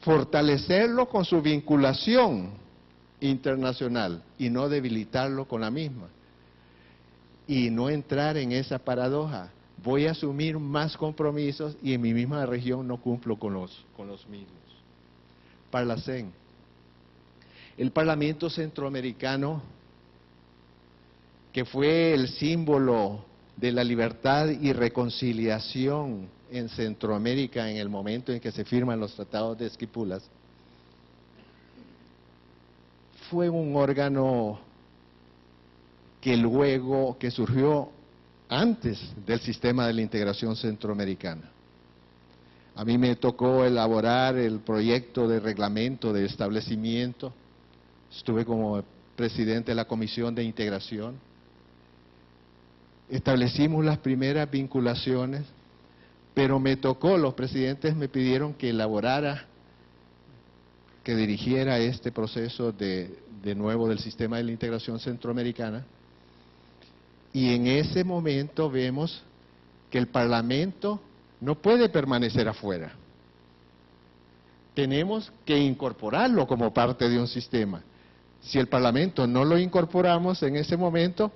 Speaker 1: Fortalecerlo con su vinculación internacional y no debilitarlo con la misma. Y no entrar en esa paradoja. Voy a asumir más compromisos y en mi misma región no cumplo con los mismos. Parlacén. El Parlamento Centroamericano, que fue el símbolo de la libertad y reconciliación en Centroamérica en el momento en que se firman los tratados de Esquipulas, fue un órgano que surgió antes del sistema de la integración centroamericana. A mí me tocó elaborar el proyecto de reglamento de establecimiento. Estuve como presidente de la Comisión de Integración. Establecimos las primeras vinculaciones, pero me tocó, los presidentes me pidieron que elaborara, que dirigiera este proceso de nuevo del sistema de la integración centroamericana. Y en ese momento vemos que el Parlamento no puede permanecer afuera. Tenemos que incorporarlo como parte de un sistema. Si el Parlamento no lo incorporamos en ese momento,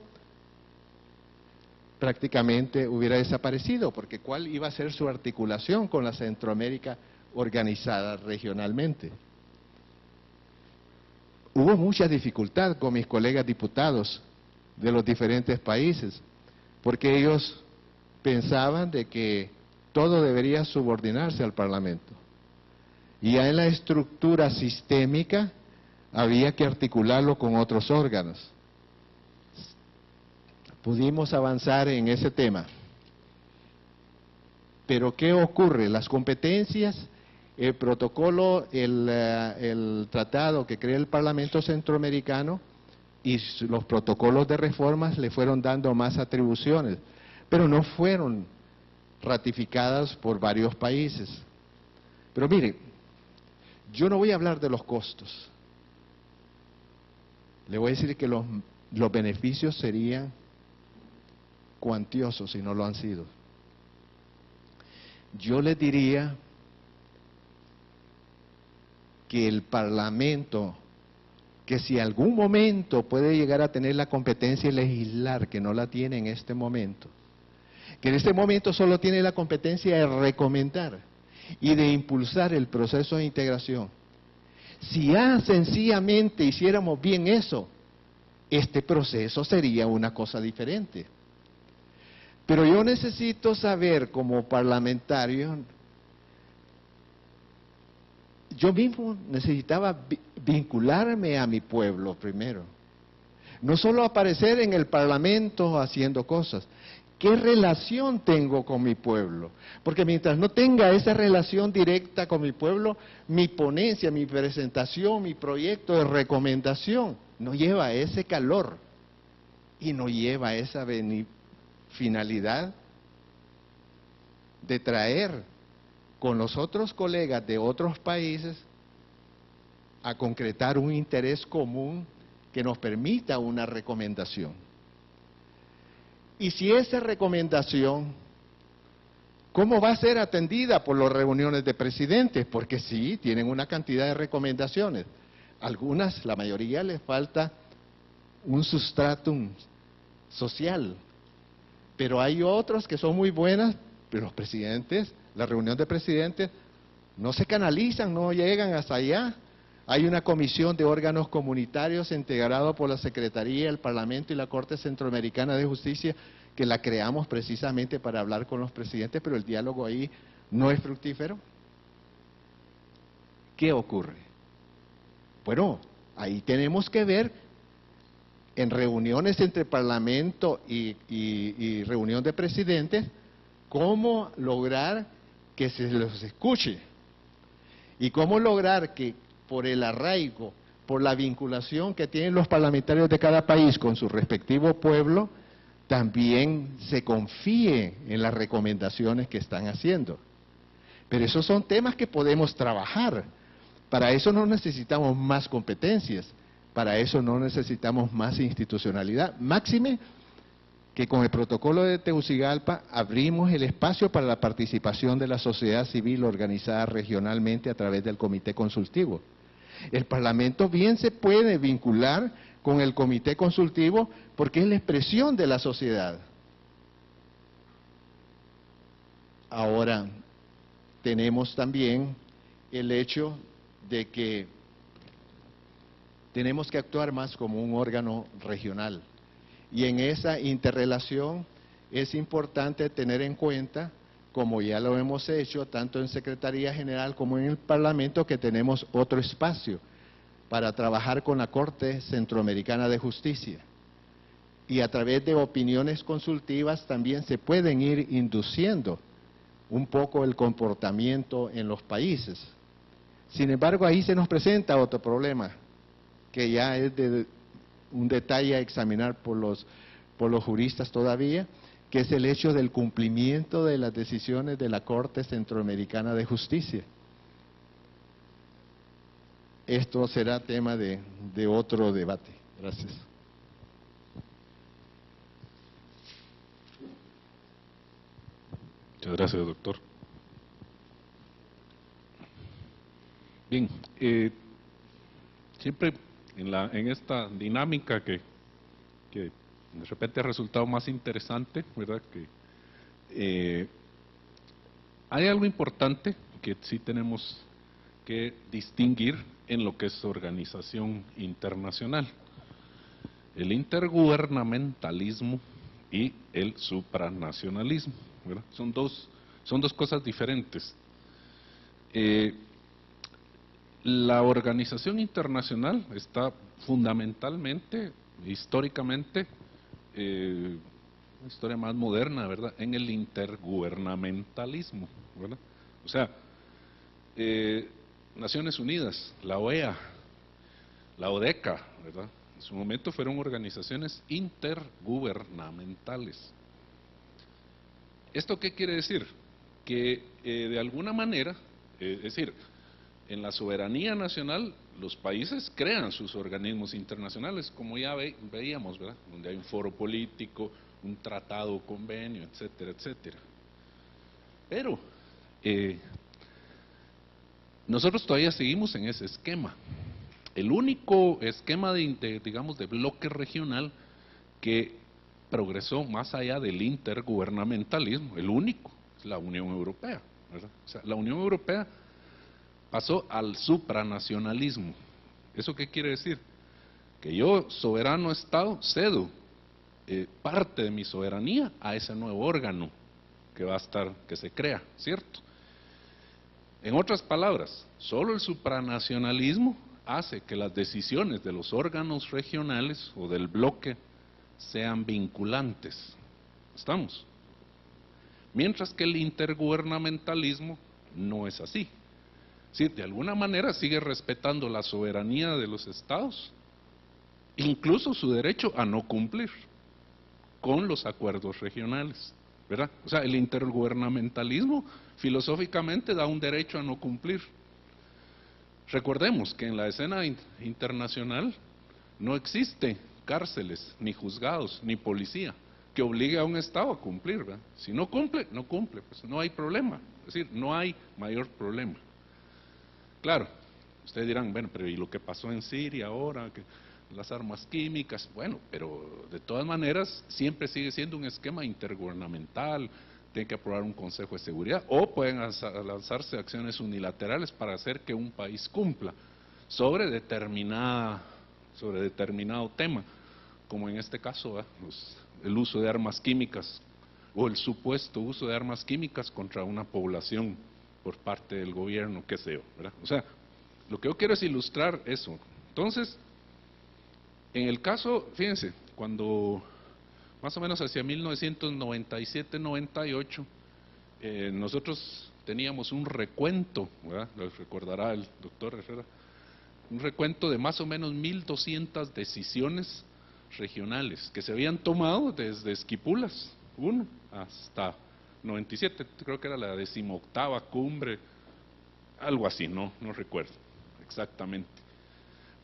Speaker 1: prácticamente hubiera desaparecido, porque ¿cuál iba a ser su articulación con la Centroamérica organizada regionalmente? Hubo mucha dificultad con mis colegas diputados de los diferentes países, porque ellos pensaban de que todo debería subordinarse al Parlamento. Y ya en la estructura sistémica había que articularlo con otros órganos. Pudimos avanzar en ese tema. Pero ¿qué ocurre? Las competencias, el protocolo, el tratado que crea el Parlamento Centroamericano y los protocolos de reformas le fueron dando más atribuciones, pero no fueron ratificadas por varios países. Pero mire, yo no voy a hablar de los costos. Le voy a decir que los beneficios serían cuantiosos si no lo han sido. Yo les diría que el Parlamento, que si algún momento puede llegar a tener la competencia de legislar, que no la tiene en este momento, que en este momento solo tiene la competencia de recomendar y de impulsar el proceso de integración. Si ya sencillamente hiciéramos bien eso, este proceso sería una cosa diferente. Pero yo necesito saber como parlamentario, yo mismo necesitaba vincularme a mi pueblo primero. No solo aparecer en el Parlamento haciendo cosas. ¿Qué relación tengo con mi pueblo? Porque mientras no tenga esa relación directa con mi pueblo, mi ponencia, mi presentación, mi proyecto de recomendación no lleva ese calor y no lleva esa finalidad de traer con los otros colegas de otros países a concretar un interés común que nos permita una recomendación. Y si esa recomendación, ¿cómo va a ser atendida por las reuniones de presidentes? Porque sí, tienen una cantidad de recomendaciones. Algunas, la mayoría, les falta un sustratum social. Pero hay otros que son muy buenas, pero los presidentes, la reunión de presidentes, no se canalizan, no llegan hasta allá. Hay una comisión de órganos comunitarios integrado por la Secretaría, el Parlamento y la Corte Centroamericana de Justicia, que la creamos precisamente para hablar con los presidentes, pero el diálogo ahí no es fructífero. ¿Qué ocurre? Bueno, ahí tenemos que ver en reuniones entre Parlamento y reunión de presidentes, cómo lograr que se los escuche y cómo lograr que por el arraigo, por la vinculación que tienen los parlamentarios de cada país con su respectivo pueblo, también se confíe en las recomendaciones que están haciendo. Pero esos son temas que podemos trabajar. Para eso no necesitamos más competencias, para eso no necesitamos más institucionalidad. Máxime que con el protocolo de Tegucigalpa abrimos el espacio para la participación de la sociedad civil organizada regionalmente a través del comité consultivo. El Parlamento bien se puede vincular con el comité consultivo porque es la expresión de la sociedad. Ahora, tenemos también el hecho de que tenemos que actuar más como un órgano regional. Y en esa interrelación es importante tener en cuenta, como ya lo hemos hecho, tanto en Secretaría General como en el Parlamento, que tenemos otro espacio para trabajar con la Corte Centroamericana de Justicia. Y a través de opiniones consultivas también se pueden ir induciendo un poco el comportamiento en los países. Sin embargo, ahí se nos presenta otro problema, que ya es de un detalle a examinar por los juristas todavía, que es el hecho del cumplimiento de las decisiones de la Corte Centroamericana de Justicia. Esto será tema de otro debate. Gracias.
Speaker 2: Muchas gracias, doctor. Bien, siempre en esta dinámica que de repente ha resultado más interesante, ¿verdad? Que hay algo importante que sí tenemos que distinguir en lo que es organización internacional: el intergubernamentalismo y el supranacionalismo, ¿verdad? Son dos cosas diferentes. La organización internacional está fundamentalmente, históricamente, una historia más moderna, ¿verdad?, en el intergubernamentalismo, ¿verdad? O sea, Naciones Unidas, la OEA, la ODECA, ¿verdad?, en su momento fueron organizaciones intergubernamentales. ¿Esto qué quiere decir? Que de alguna manera, es decir, en la soberanía nacional, los países crean sus organismos internacionales, como ya veíamos, ¿verdad?, donde hay un foro político, un tratado, convenio, etcétera, etcétera. Pero nosotros todavía seguimos en ese esquema. El único esquema digamos, de bloque regional que progresó más allá del intergubernamentalismo, el único, es la Unión Europea, ¿verdad? O sea, la Unión Europea pasó al supranacionalismo. ¿Eso qué quiere decir? Que yo, soberano Estado, cedo parte de mi soberanía a ese nuevo órgano que se crea, ¿cierto? En otras palabras, solo el supranacionalismo hace que las decisiones de los órganos regionales o del bloque sean vinculantes. ¿Estamos? Mientras que el intergubernamentalismo no es así. Sí, de alguna manera sigue respetando la soberanía de los estados, incluso su derecho a no cumplir con los acuerdos regionales, ¿verdad? O sea, el intergubernamentalismo filosóficamente da un derecho a no cumplir. Recordemos que en la escena internacional no existe cárceles, ni juzgados, ni policía que obligue a un estado a cumplir, ¿verdad? Si no cumple, no cumple, pues no hay problema, es decir, no hay mayor problema. Claro, ustedes dirán, bueno, pero ¿y lo que pasó en Siria ahora? Que las armas químicas, bueno, pero de todas maneras siempre sigue siendo un esquema intergubernamental, tiene que aprobar un Consejo de Seguridad, o pueden lanzarse acciones unilaterales para hacer que un país cumpla sobre determinado tema, como en este caso, el uso de armas químicas, o el supuesto uso de armas químicas contra una población por parte del gobierno, qué sé yo, ¿verdad? O sea, lo que yo quiero es ilustrar eso. Entonces, en el caso, fíjense, cuando más o menos hacia 1997-98, nosotros teníamos un recuento, ¿verdad?, lo recordará el doctor Herrera, un recuento de más o menos 1.200 decisiones regionales que se habían tomado desde Esquipulas 1 hasta 97, creo que era la 18ª cumbre, algo así, no recuerdo exactamente.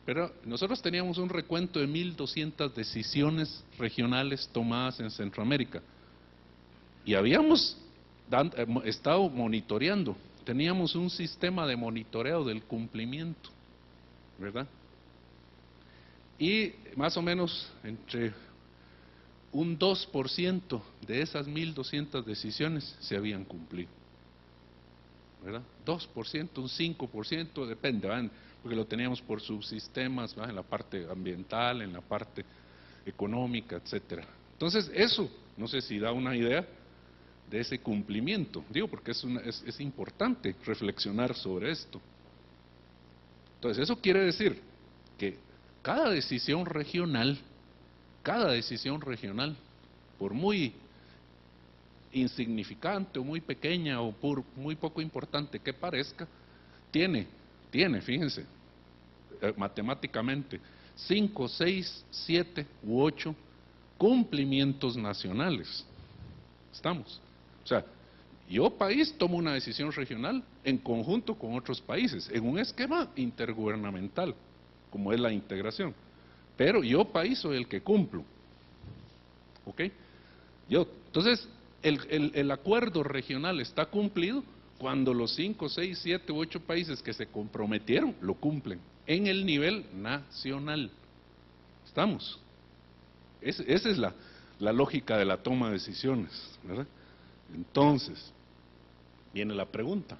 Speaker 2: Pero nosotros teníamos un recuento de 1.200 decisiones regionales tomadas en Centroamérica y habíamos estado monitoreando, teníamos un sistema de monitoreo del cumplimiento, ¿verdad? Y más o menos entre un 2% de esas 1.200 decisiones se habían cumplido, ¿verdad? 2%, un 5%, depende, ¿verdad?, porque lo teníamos por subsistemas, ¿verdad?, en la parte ambiental, en la parte económica, etcétera. Entonces, eso, no sé si da una idea de ese cumplimiento, digo, porque es importante reflexionar sobre esto. Entonces, eso quiere decir que cada decisión regional, por muy insignificante o muy pequeña o por muy poco importante que parezca, tiene, fíjense, matemáticamente, 5, 6, 7 u 8 cumplimientos nacionales. ¿Estamos? O sea, yo país tomo una decisión regional en conjunto con otros países, en un esquema intergubernamental, como es la integración. Pero yo país soy el que cumplo. ¿Ok? Entonces, el acuerdo regional está cumplido cuando los 5, 6, 7 u 8 países que se comprometieron lo cumplen en el nivel nacional. ¿Estamos? Esa es la lógica de la toma de decisiones, ¿verdad? Entonces, viene la pregunta.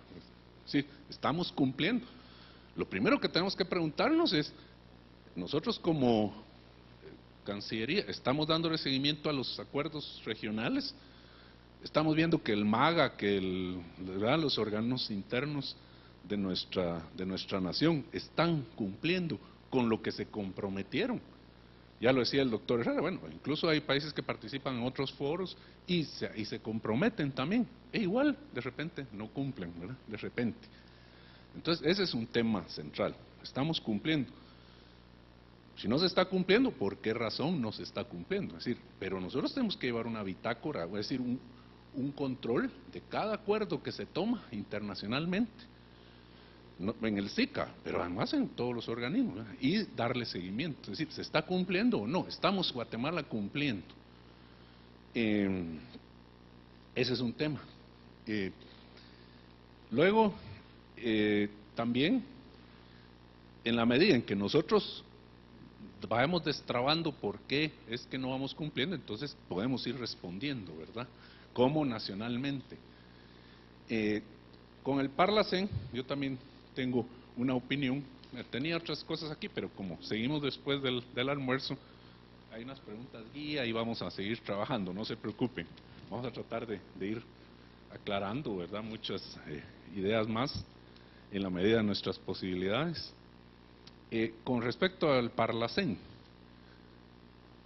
Speaker 2: Sí, estamos cumpliendo. Lo primero que tenemos que preguntarnos es, nosotros como Cancillería, ¿estamos dándole seguimiento a los acuerdos regionales? Estamos viendo que el MAGA, ¿verdad?, los órganos internos de nuestra nación están cumpliendo con lo que se comprometieron. Ya lo decía el doctor Herrera, bueno, incluso hay países que participan en otros foros y se comprometen también, e igual de repente no cumplen, ¿verdad?, de repente. Entonces ese es un tema central, estamos cumpliendo. Si no se está cumpliendo, ¿por qué razón no se está cumpliendo? Es decir, pero nosotros tenemos que llevar una bitácora, es decir, un control de cada acuerdo que se toma internacionalmente, no, en el SICA, pero además en todos los organismos, ¿verdad?, y darle seguimiento, es decir, ¿se está cumpliendo o no? Estamos Guatemala cumpliendo. Ese es un tema. Luego, también, en la medida en que nosotros vayamos destrabando por qué es que no vamos cumpliendo, entonces podemos ir respondiendo, ¿verdad?, como nacionalmente. Con el Parlacén, yo también tengo una opinión. Tenía otras cosas aquí, pero como seguimos después del almuerzo, hay unas preguntas guía y vamos a seguir trabajando, no se preocupen. Vamos a tratar de ir aclarando, ¿verdad?, muchas ideas más en la medida de nuestras posibilidades. Con respecto al Parlacén,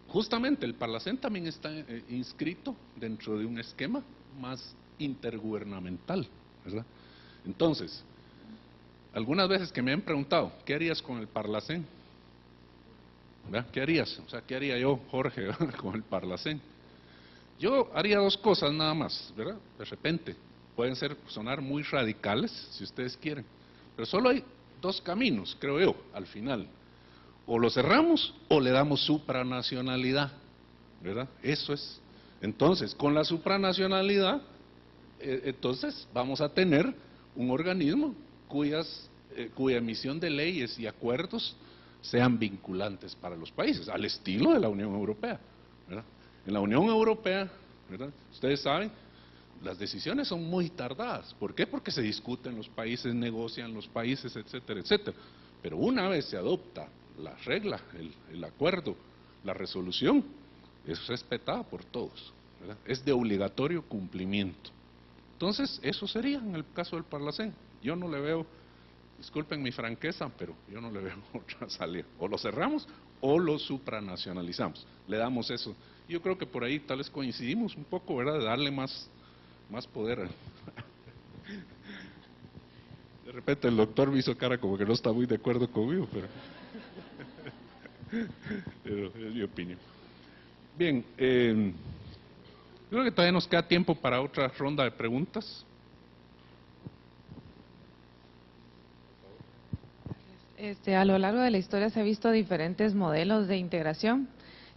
Speaker 2: justamente el Parlacén también está inscrito dentro de un esquema más intergubernamental, ¿verdad? Entonces, algunas veces que me han preguntado, ¿qué harías con el Parlacén? ¿Verdad? ¿Qué harías? O sea, ¿qué haría yo, Jorge, con el Parlacén? Yo haría dos cosas nada más, ¿verdad? De repente, pueden sonar muy radicales, si ustedes quieren, pero solo hay dos caminos, creo yo, al final. O lo cerramos o le damos supranacionalidad, ¿verdad? Eso es. Entonces, con la supranacionalidad, entonces vamos a tener un organismo cuya emisión de leyes y acuerdos sean vinculantes para los países, al estilo de la Unión Europea, ¿verdad? En la Unión Europea, ¿verdad?, ustedes saben, las decisiones son muy tardadas. ¿Por qué? Porque se discuten los países, negocian los países, etcétera, etcétera. Pero una vez se adopta la regla, el acuerdo, la resolución, es respetada por todos, ¿verdad?, es de obligatorio cumplimiento. Entonces, eso sería en el caso del Parlacén. Yo no le veo, disculpen mi franqueza, pero yo no le veo otra salida. O lo cerramos o lo supranacionalizamos. Le damos eso. Yo creo que por ahí tal vez coincidimos un poco, ¿verdad?, de darle más poder. De repente el doctor me hizo cara como que no está muy de acuerdo conmigo, pero es mi opinión. Bien, creo que todavía nos queda tiempo para otra ronda de preguntas.
Speaker 9: A lo largo de la historia se ha visto diferentes modelos de integración,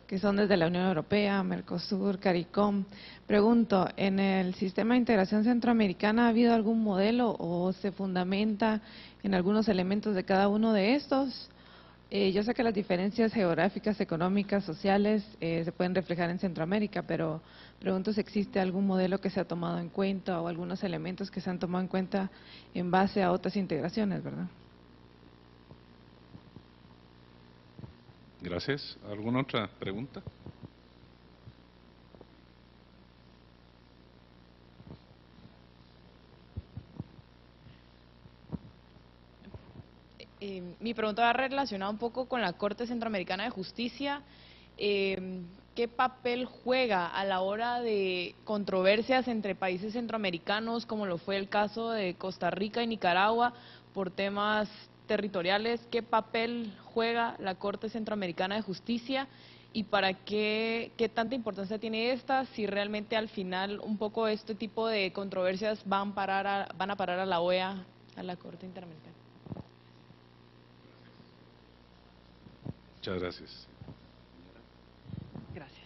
Speaker 9: que son desde la Unión Europea, Mercosur, CARICOM. Pregunto, ¿en el sistema de integración centroamericana ha habido algún modelo o se fundamenta en algunos elementos de cada uno de estos? Yo sé que las diferencias geográficas, económicas, sociales se pueden reflejar en Centroamérica, pero pregunto si existe algún modelo que se ha tomado en cuenta o algunos elementos que se han tomado en cuenta en base a otras integraciones, ¿verdad?
Speaker 2: Gracias. ¿Alguna otra pregunta?
Speaker 7: Mi pregunta va relacionada un poco con la Corte Centroamericana de Justicia. ¿Qué qué papel juega a la hora de controversias entre países centroamericanos, como lo fue el caso de Costa Rica y Nicaragua, por temas territoriales? ¿Qué papel juega la Corte Centroamericana de Justicia y para qué tanta importancia tiene esta, si realmente al final un poco este tipo de controversias van a parar a la OEA, a la Corte Interamericana?
Speaker 2: Muchas gracias.
Speaker 10: Gracias.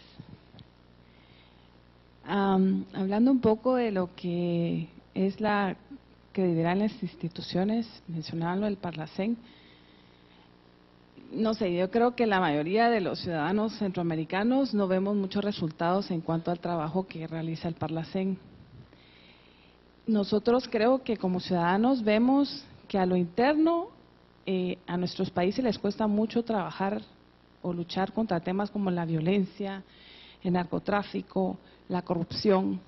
Speaker 10: Hablando un poco de lo que es la credibilidad en las instituciones, mencionaban lo del Parlacén. No sé, yo creo que la mayoría de los ciudadanos centroamericanos no vemos muchos resultados en cuanto al trabajo que realiza el Parlacén. Nosotros creo que como ciudadanos vemos que a lo interno a nuestros países les cuesta mucho trabajar o luchar contra temas como la violencia, el narcotráfico, la corrupción.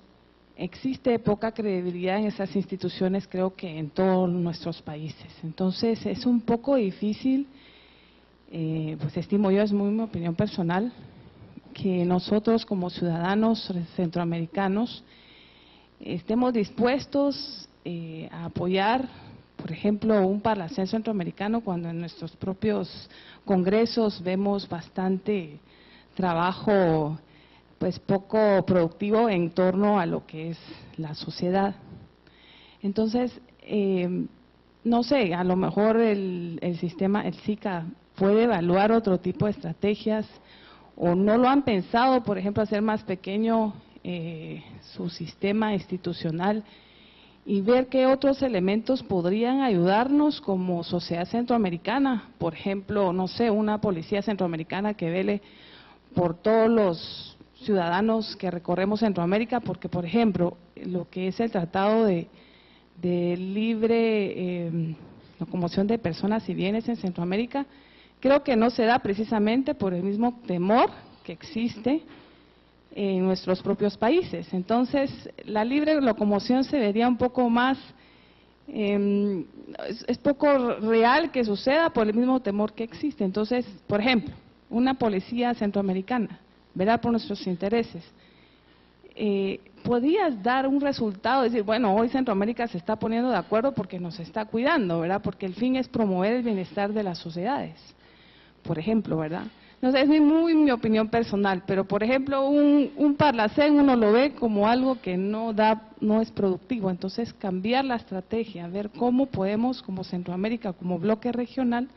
Speaker 10: Existe poca credibilidad en esas instituciones, creo que en todos nuestros países. Entonces es un poco difícil, pues estimo yo, es muy mi opinión personal, que nosotros como ciudadanos centroamericanos estemos dispuestos a apoyar, por ejemplo, un Parlacén centroamericano cuando en nuestros propios congresos vemos bastante trabajo pues poco productivo en torno a lo que es la sociedad. Entonces, no sé, a lo mejor el sistema, el SICA puede evaluar otro tipo de estrategias o no lo han pensado, por ejemplo, hacer más pequeño su sistema institucional y ver qué otros elementos podrían ayudarnos como sociedad centroamericana. Por ejemplo, no sé, una policía centroamericana que vele por todos los ciudadanos que recorremos Centroamérica, porque, por ejemplo, lo que es el Tratado de Libre Locomoción de Personas y Bienes en Centroamérica, creo que no se da precisamente por el mismo temor que existe en nuestros propios países. Entonces, la libre locomoción se vería un poco más, es poco real que suceda por el mismo temor que existe. Entonces, por ejemplo, una policía centroamericana, ¿verdad?, por nuestros intereses, podías dar un resultado, decir, bueno, hoy Centroamérica se está poniendo de acuerdo porque nos está cuidando, ¿verdad?, porque el fin es promover el bienestar de las sociedades, por ejemplo, ¿verdad? No sé, es muy mi opinión personal, pero por ejemplo un Parlacén uno lo ve como algo que no es productivo. Entonces cambiar la estrategia, ver cómo podemos como Centroamérica, como bloque regional,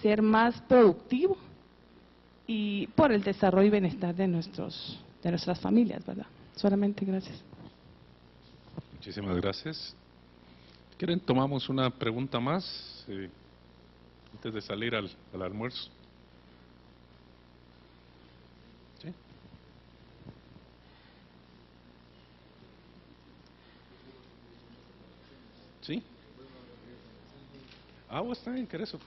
Speaker 10: ser más productivo y por el desarrollo y bienestar de nuestras familias, ¿verdad? Solamente gracias.
Speaker 2: Muchísimas gracias. ¿Quieren tomamos una pregunta más antes de salir al almuerzo? ¿Sí? ¿Sí? Bueno, está bien, ¿qué eso?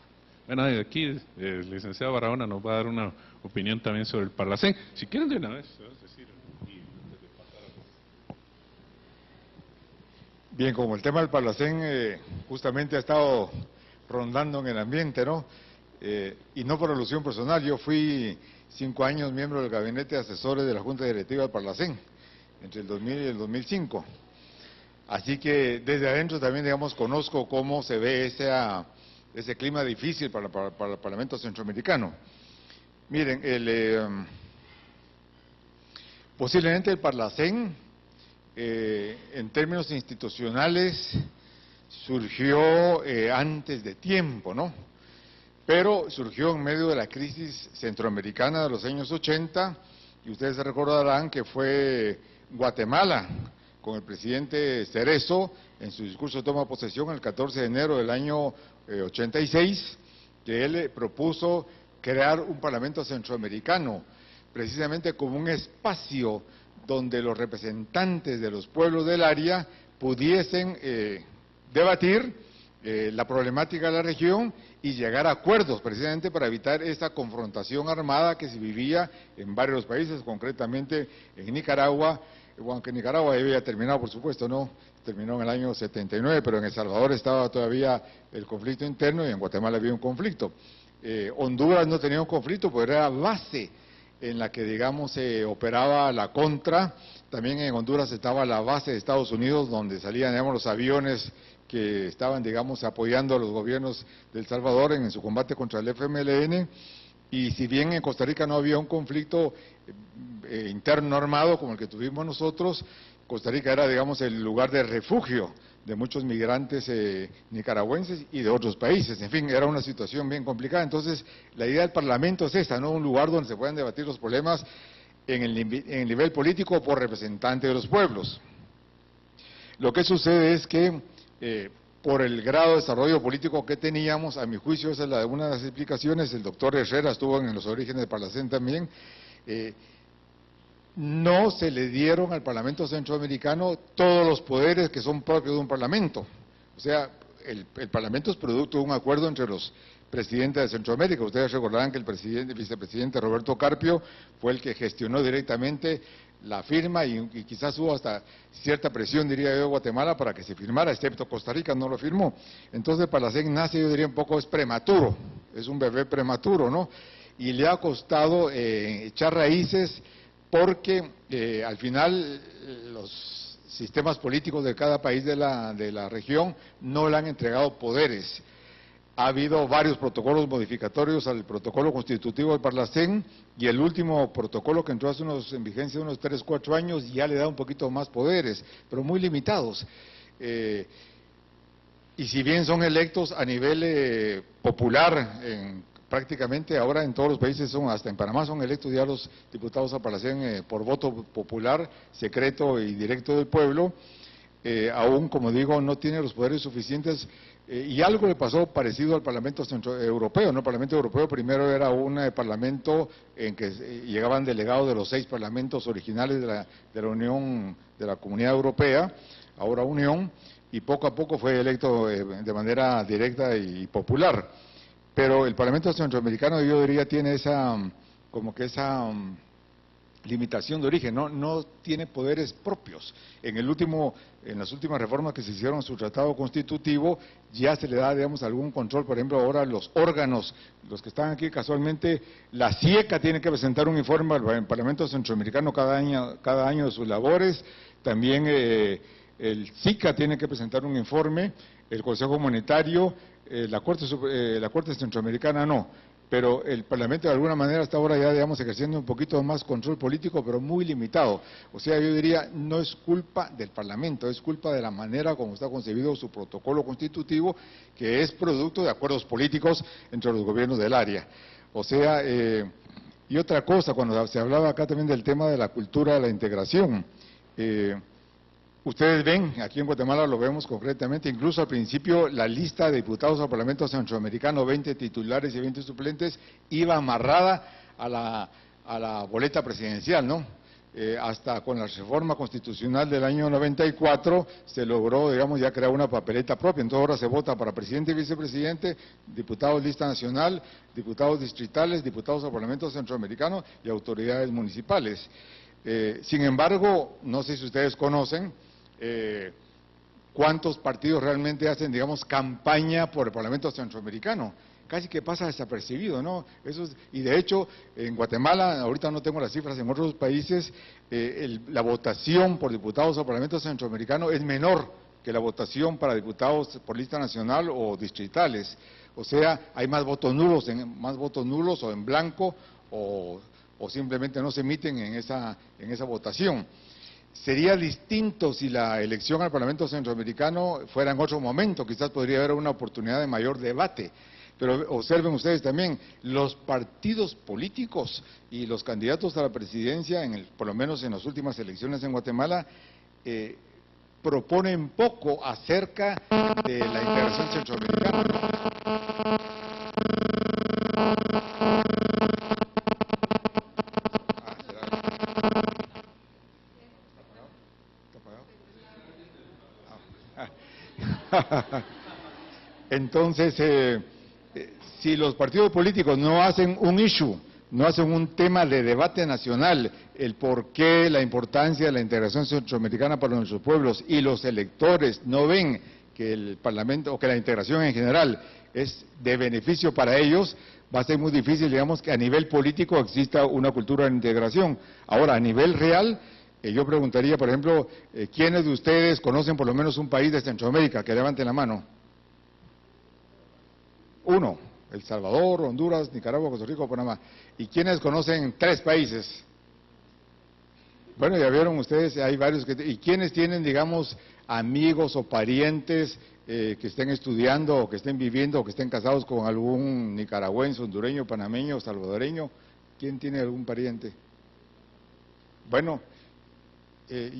Speaker 2: Bueno, aquí el licenciado Barahona nos va a dar una opinión también sobre el Parlacén. Si quieren de una vez, decir.
Speaker 11: Bien, como el tema del Parlacén justamente ha estado rondando en el ambiente, ¿no? Y no por alusión personal, yo fui 5 años miembro del gabinete de asesores de la Junta Directiva del Parlacén, entre el 2000 y el 2005. Así que desde adentro también, digamos, conozco cómo se ve ese clima difícil para el Parlamento Centroamericano. Miren, posiblemente el Parlacén, en términos institucionales, surgió antes de tiempo, ¿no? Pero surgió en medio de la crisis centroamericana de los años 80, y ustedes se recordarán que fue Guatemala, con el presidente Cerezo, en su discurso de toma de posesión el 14 de enero del año 86, que él propuso crear un Parlamento Centroamericano, precisamente como un espacio donde los representantes de los pueblos del área pudiesen debatir la problemática de la región y llegar a acuerdos, precisamente para evitar esa confrontación armada que se vivía en varios países, concretamente en Nicaragua, aunque Nicaragua ya había terminado, por supuesto, no, terminó en el año 79, pero en El Salvador estaba todavía el conflicto interno y en Guatemala había un conflicto. Honduras no tenía un conflicto, pero era base en la que, digamos, se operaba la contra. También en Honduras estaba la base de Estados Unidos, donde salían, digamos, los aviones que estaban, digamos, apoyando a los gobiernos de El Salvador en su combate contra el FMLN. Y si bien en Costa Rica no había un conflicto interno armado como el que tuvimos nosotros, Costa Rica era, digamos, el lugar de refugio de muchos migrantes nicaragüenses y de otros países. En fin, era una situación bien complicada. Entonces, la idea del Parlamento es esta, ¿no? Un lugar donde se puedan debatir los problemas en el nivel político por representante de los pueblos. Lo que sucede es que, por el grado de desarrollo político que teníamos, a mi juicio, esa es una de las explicaciones, el doctor Herrera estuvo en los orígenes de Parlacén también, no se le dieron al Parlamento Centroamericano todos los poderes que son propios de un Parlamento. O sea, el Parlamento es producto de un acuerdo entre los presidentes de Centroamérica. Ustedes recordarán que el vicepresidente Roberto Carpio fue el que gestionó directamente la firma y quizás hubo hasta cierta presión, diría yo, de Guatemala para que se firmara, excepto Costa Rica no lo firmó. Entonces, Parlacén nace, yo diría, un poco es prematuro, es un bebé prematuro, ¿no? Y le ha costado echar raíces, porque al final los sistemas políticos de cada país de la región no le han entregado poderes. Ha habido varios protocolos modificatorios al protocolo constitutivo del Parlacén, y el último protocolo que entró en vigencia de unos 3 o 4 años ya le da un poquito más poderes, pero muy limitados. Y si bien son electos a nivel popular, prácticamente ahora en todos los países, hasta en Panamá son electos ya los diputados a Parlacén por voto popular, secreto y directo del pueblo, aún, como digo, no tiene los poderes suficientes, y algo le pasó parecido al Parlamento Europeo, ¿no? El Parlamento Europeo primero era un parlamento en que llegaban delegados de los 6 parlamentos originales de la Unión, de la Comunidad Europea, ahora Unión, y poco a poco fue electo de manera directa y popular. Pero el Parlamento Centroamericano, yo diría, tiene esa limitación de origen, no tiene poderes propios. En las últimas reformas que se hicieron a su tratado constitutivo, ya se le da, digamos, algún control. Por ejemplo, ahora los órganos, los que están aquí casualmente, la CIECA tiene que presentar un informe al Parlamento Centroamericano cada año de sus labores, también el SICA tiene que presentar un informe, el Consejo Monetario, la Corte Centroamericana no, pero el Parlamento de alguna manera hasta ahora ya, digamos, ejerciendo un poquito más control político, pero muy limitado. O sea, yo diría, no es culpa del Parlamento, es culpa de la manera como está concebido su protocolo constitutivo, que es producto de acuerdos políticos entre los gobiernos del área. O sea, y otra cosa, cuando se hablaba acá también del tema de la cultura de la integración, ustedes ven, aquí en Guatemala lo vemos concretamente, incluso al principio la lista de diputados al Parlamento Centroamericano, 20 titulares y 20 suplentes, iba amarrada a la boleta presidencial, ¿no? Hasta con la reforma constitucional del año 94 se logró, digamos, ya crear una papeleta propia. Entonces ahora se vota para presidente y vicepresidente, diputados lista nacional, diputados distritales, diputados al Parlamento Centroamericano y autoridades municipales. Sin embargo, no sé si ustedes conocen cuántos partidos realmente hacen, digamos, campaña por el Parlamento Centroamericano. Casi que pasa desapercibido, ¿no? Y de hecho, en Guatemala, ahorita no tengo las cifras, en otros países, la votación por diputados al Parlamento Centroamericano es menor que la votación para diputados por lista nacional o distritales. O sea, hay más votos nulos o en blanco, o simplemente no se emiten en esa votación. Sería distinto si la elección al Parlamento Centroamericano fuera en otro momento, quizás podría haber una oportunidad de mayor debate. Pero observen ustedes también, los partidos políticos y los candidatos a la presidencia, por lo menos en las últimas elecciones en Guatemala, proponen poco acerca de la integración centroamericana. Entonces, si los partidos políticos no hacen un issue, no hacen un tema de debate nacional, el por qué, la importancia de la integración centroamericana para nuestros pueblos, y los electores no ven que el Parlamento, o que la integración en general es de beneficio para ellos, va a ser muy difícil, digamos, que a nivel político exista una cultura de integración. Ahora, a nivel real, yo preguntaría, por ejemplo, ¿quiénes de ustedes conocen por lo menos un país de Centroamérica? Que levanten la mano. Uno, El Salvador, Honduras, Nicaragua, Costa Rica, Panamá. ¿Y quiénes conocen 3 países? Bueno, ya vieron ustedes, hay varios que... ¿Y quiénes tienen, digamos, amigos o parientes que estén estudiando o que estén viviendo o que estén casados con algún nicaragüense, hondureño, panameño, salvadoreño? ¿Quién tiene algún pariente? Bueno,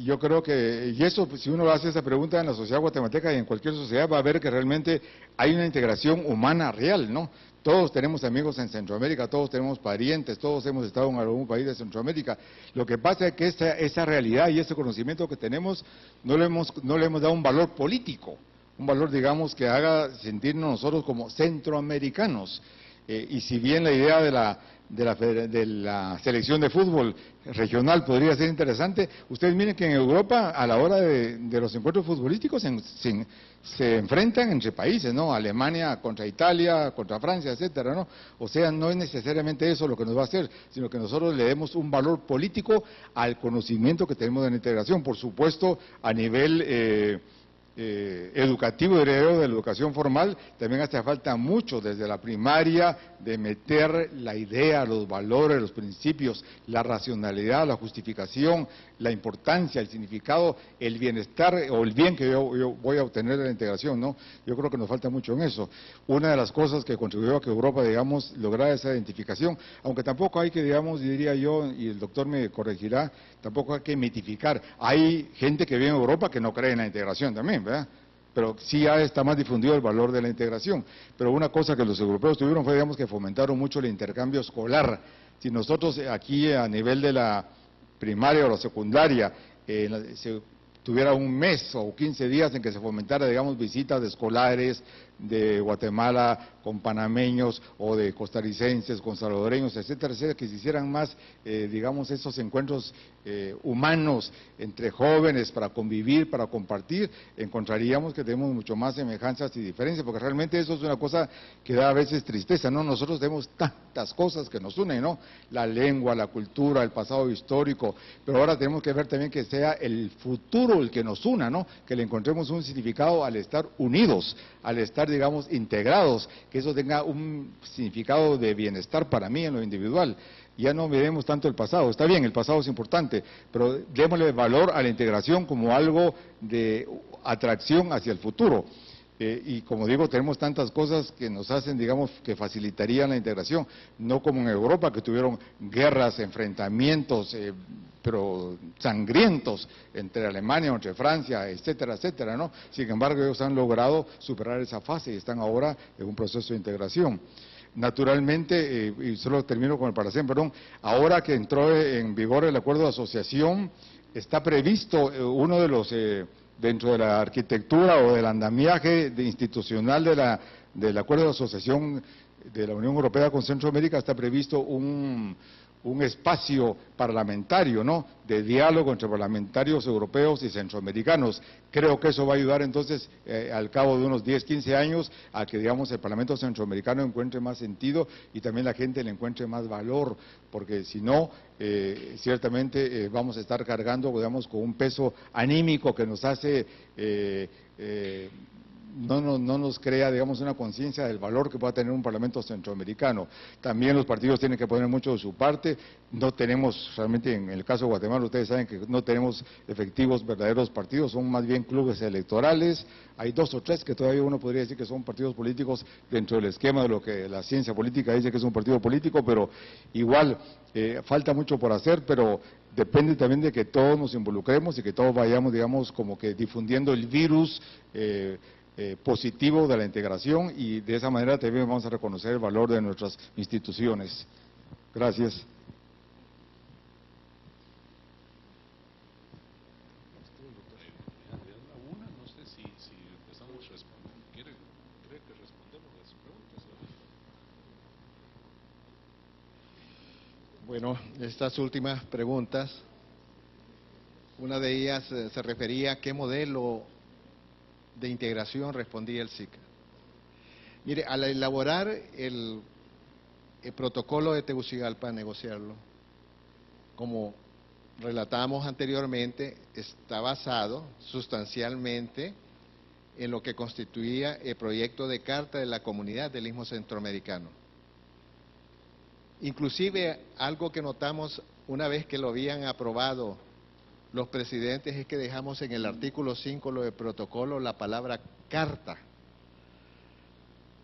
Speaker 11: yo creo que, y eso, si uno hace esa pregunta en la sociedad guatemalteca y en cualquier sociedad, va a ver que realmente hay una integración humana real, ¿no? Todos tenemos amigos en Centroamérica, todos tenemos parientes, todos hemos estado en algún país de Centroamérica. Lo que pasa es que esa realidad y ese conocimiento que tenemos no le hemos dado un valor político, un valor, digamos, que haga sentirnos nosotros como centroamericanos. Y si bien la idea de la selección de fútbol regional podría ser interesante, ustedes miren que en Europa, a la hora de los encuentros futbolísticos, se enfrentan entre países, ¿no? Alemania contra Italia, contra Francia, etcétera, ¿no? O sea, no es necesariamente eso lo que nos va a hacer, sino que nosotros le demos un valor político al conocimiento que tenemos de la integración. Por supuesto, a nivel educativo, de la educación formal, también hace falta mucho desde la primaria de meter la idea, los valores, los principios, la racionalidad, la justificación, la importancia, el significado, el bienestar o el bien que yo voy a obtener de la integración, ¿no? Yo creo que nos falta mucho en eso. Una de las cosas que contribuyó a que Europa, digamos, lograra esa identificación, aunque tampoco hay que, digamos, diría yo, y el doctor me corregirá, tampoco hay que mitificar. Hay gente que vive en Europa que no cree en la integración también, ¿verdad? Pero sí ya está más difundido el valor de la integración. Pero una cosa que los europeos tuvieron fue, digamos, que fomentaron mucho el intercambio escolar. Si nosotros aquí a nivel de la primaria o la secundaria se tuviera un mes o 15 días en que se fomentara, digamos, visitas de escolares de Guatemala con panameños o de costarricenses con salvadoreños, etcétera, etcétera, que se hicieran más, digamos, esos encuentros humanos entre jóvenes para convivir, para compartir, encontraríamos que tenemos mucho más semejanzas y diferencias, porque realmente eso es una cosa que da a veces tristeza, ¿no? Nosotros tenemos tantas cosas que nos unen, ¿no? La lengua, la cultura, el pasado histórico, pero ahora tenemos que ver también que sea el futuro el que nos una, ¿no? Que le encontremos un significado al estar unidos, al estar, digamos, integrados, que eso tenga un significado de bienestar para mí en lo individual. Ya no miremos tanto el pasado, está bien, el pasado es importante, pero démosle valor a la integración como algo de atracción hacia el futuro. Y como digo, tenemos tantas cosas que nos hacen, digamos, que facilitarían la integración, no como en Europa, que tuvieron guerras, enfrentamientos, pero sangrientos entre Alemania, entre Francia, etcétera, etcétera, ¿no? Sin embargo, ellos han logrado superar esa fase y están ahora en un proceso de integración. Naturalmente, y solo termino con el Parlacén, perdón, ahora que entró en vigor el acuerdo de asociación, está previsto uno de los... dentro de la arquitectura o del andamiaje institucional del acuerdo de asociación de la Unión Europea con Centroamérica, está previsto un espacio parlamentario, ¿no?, de diálogo entre parlamentarios europeos y centroamericanos. Creo que eso va a ayudar entonces, al cabo de unos 10, 15 años, a que, digamos, el Parlamento centroamericano encuentre más sentido y también la gente le encuentre más valor, porque si no, ciertamente vamos a estar cargando, digamos, con un peso anímico que nos hace... no nos crea, digamos, una conciencia del valor que pueda tener un Parlamento centroamericano. También los partidos tienen que poner mucho de su parte. No tenemos, realmente en el caso de Guatemala, ustedes saben que no tenemos efectivos, verdaderos partidos, son más bien clubes electorales. Hay 2 o 3 que todavía uno podría decir que son partidos políticos dentro del esquema de lo que la ciencia política dice que es un partido político, pero igual falta mucho por hacer, pero depende también de que todos nos involucremos y que todos vayamos, digamos, como que difundiendo el virus positivo de la integración, y de esa manera también vamos a reconocer el valor de nuestras instituciones. Gracias.
Speaker 2: No sé si empezamos respondiendo. ¿Cree que respondemos las preguntas?
Speaker 1: Bueno, estas últimas preguntas, una de ellas se refería a qué modelo de integración respondía el SICA. Mire, al elaborar el el protocolo de Tegucigalpa, negociarlo, como relatamos anteriormente, está basado sustancialmente en lo que constituía el proyecto de Carta de la Comunidad del Istmo Centroamericano. Inclusive, algo que notamos una vez que lo habían aprobado los presidentes es que dejamos en el artículo 5 lo del protocolo la palabra carta.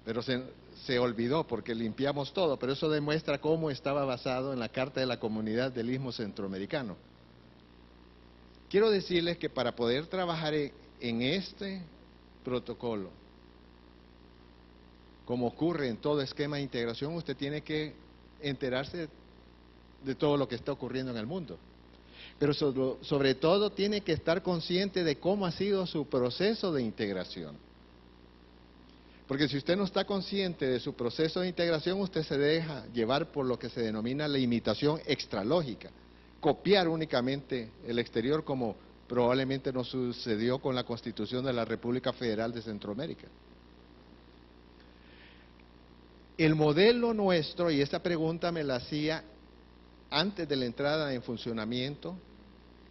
Speaker 1: Pero se olvidó porque limpiamos todo, pero eso demuestra cómo estaba basado en la Carta de la Comunidad del Istmo Centroamericano. Quiero decirles que para poder trabajar en este protocolo, como ocurre en todo esquema de integración, usted tiene que enterarse de todo lo que está ocurriendo en el mundo. Pero sobre todo tiene que estar consciente de cómo ha sido su proceso de integración. Porque si usted no está consciente de su proceso de integración, usted se deja llevar por lo que se denomina la imitación extralógica. Copiar únicamente el exterior, como probablemente nos sucedió con la Constitución de la República Federal de Centroamérica. El modelo nuestro, y esta pregunta me la hacía antes de la entrada en funcionamiento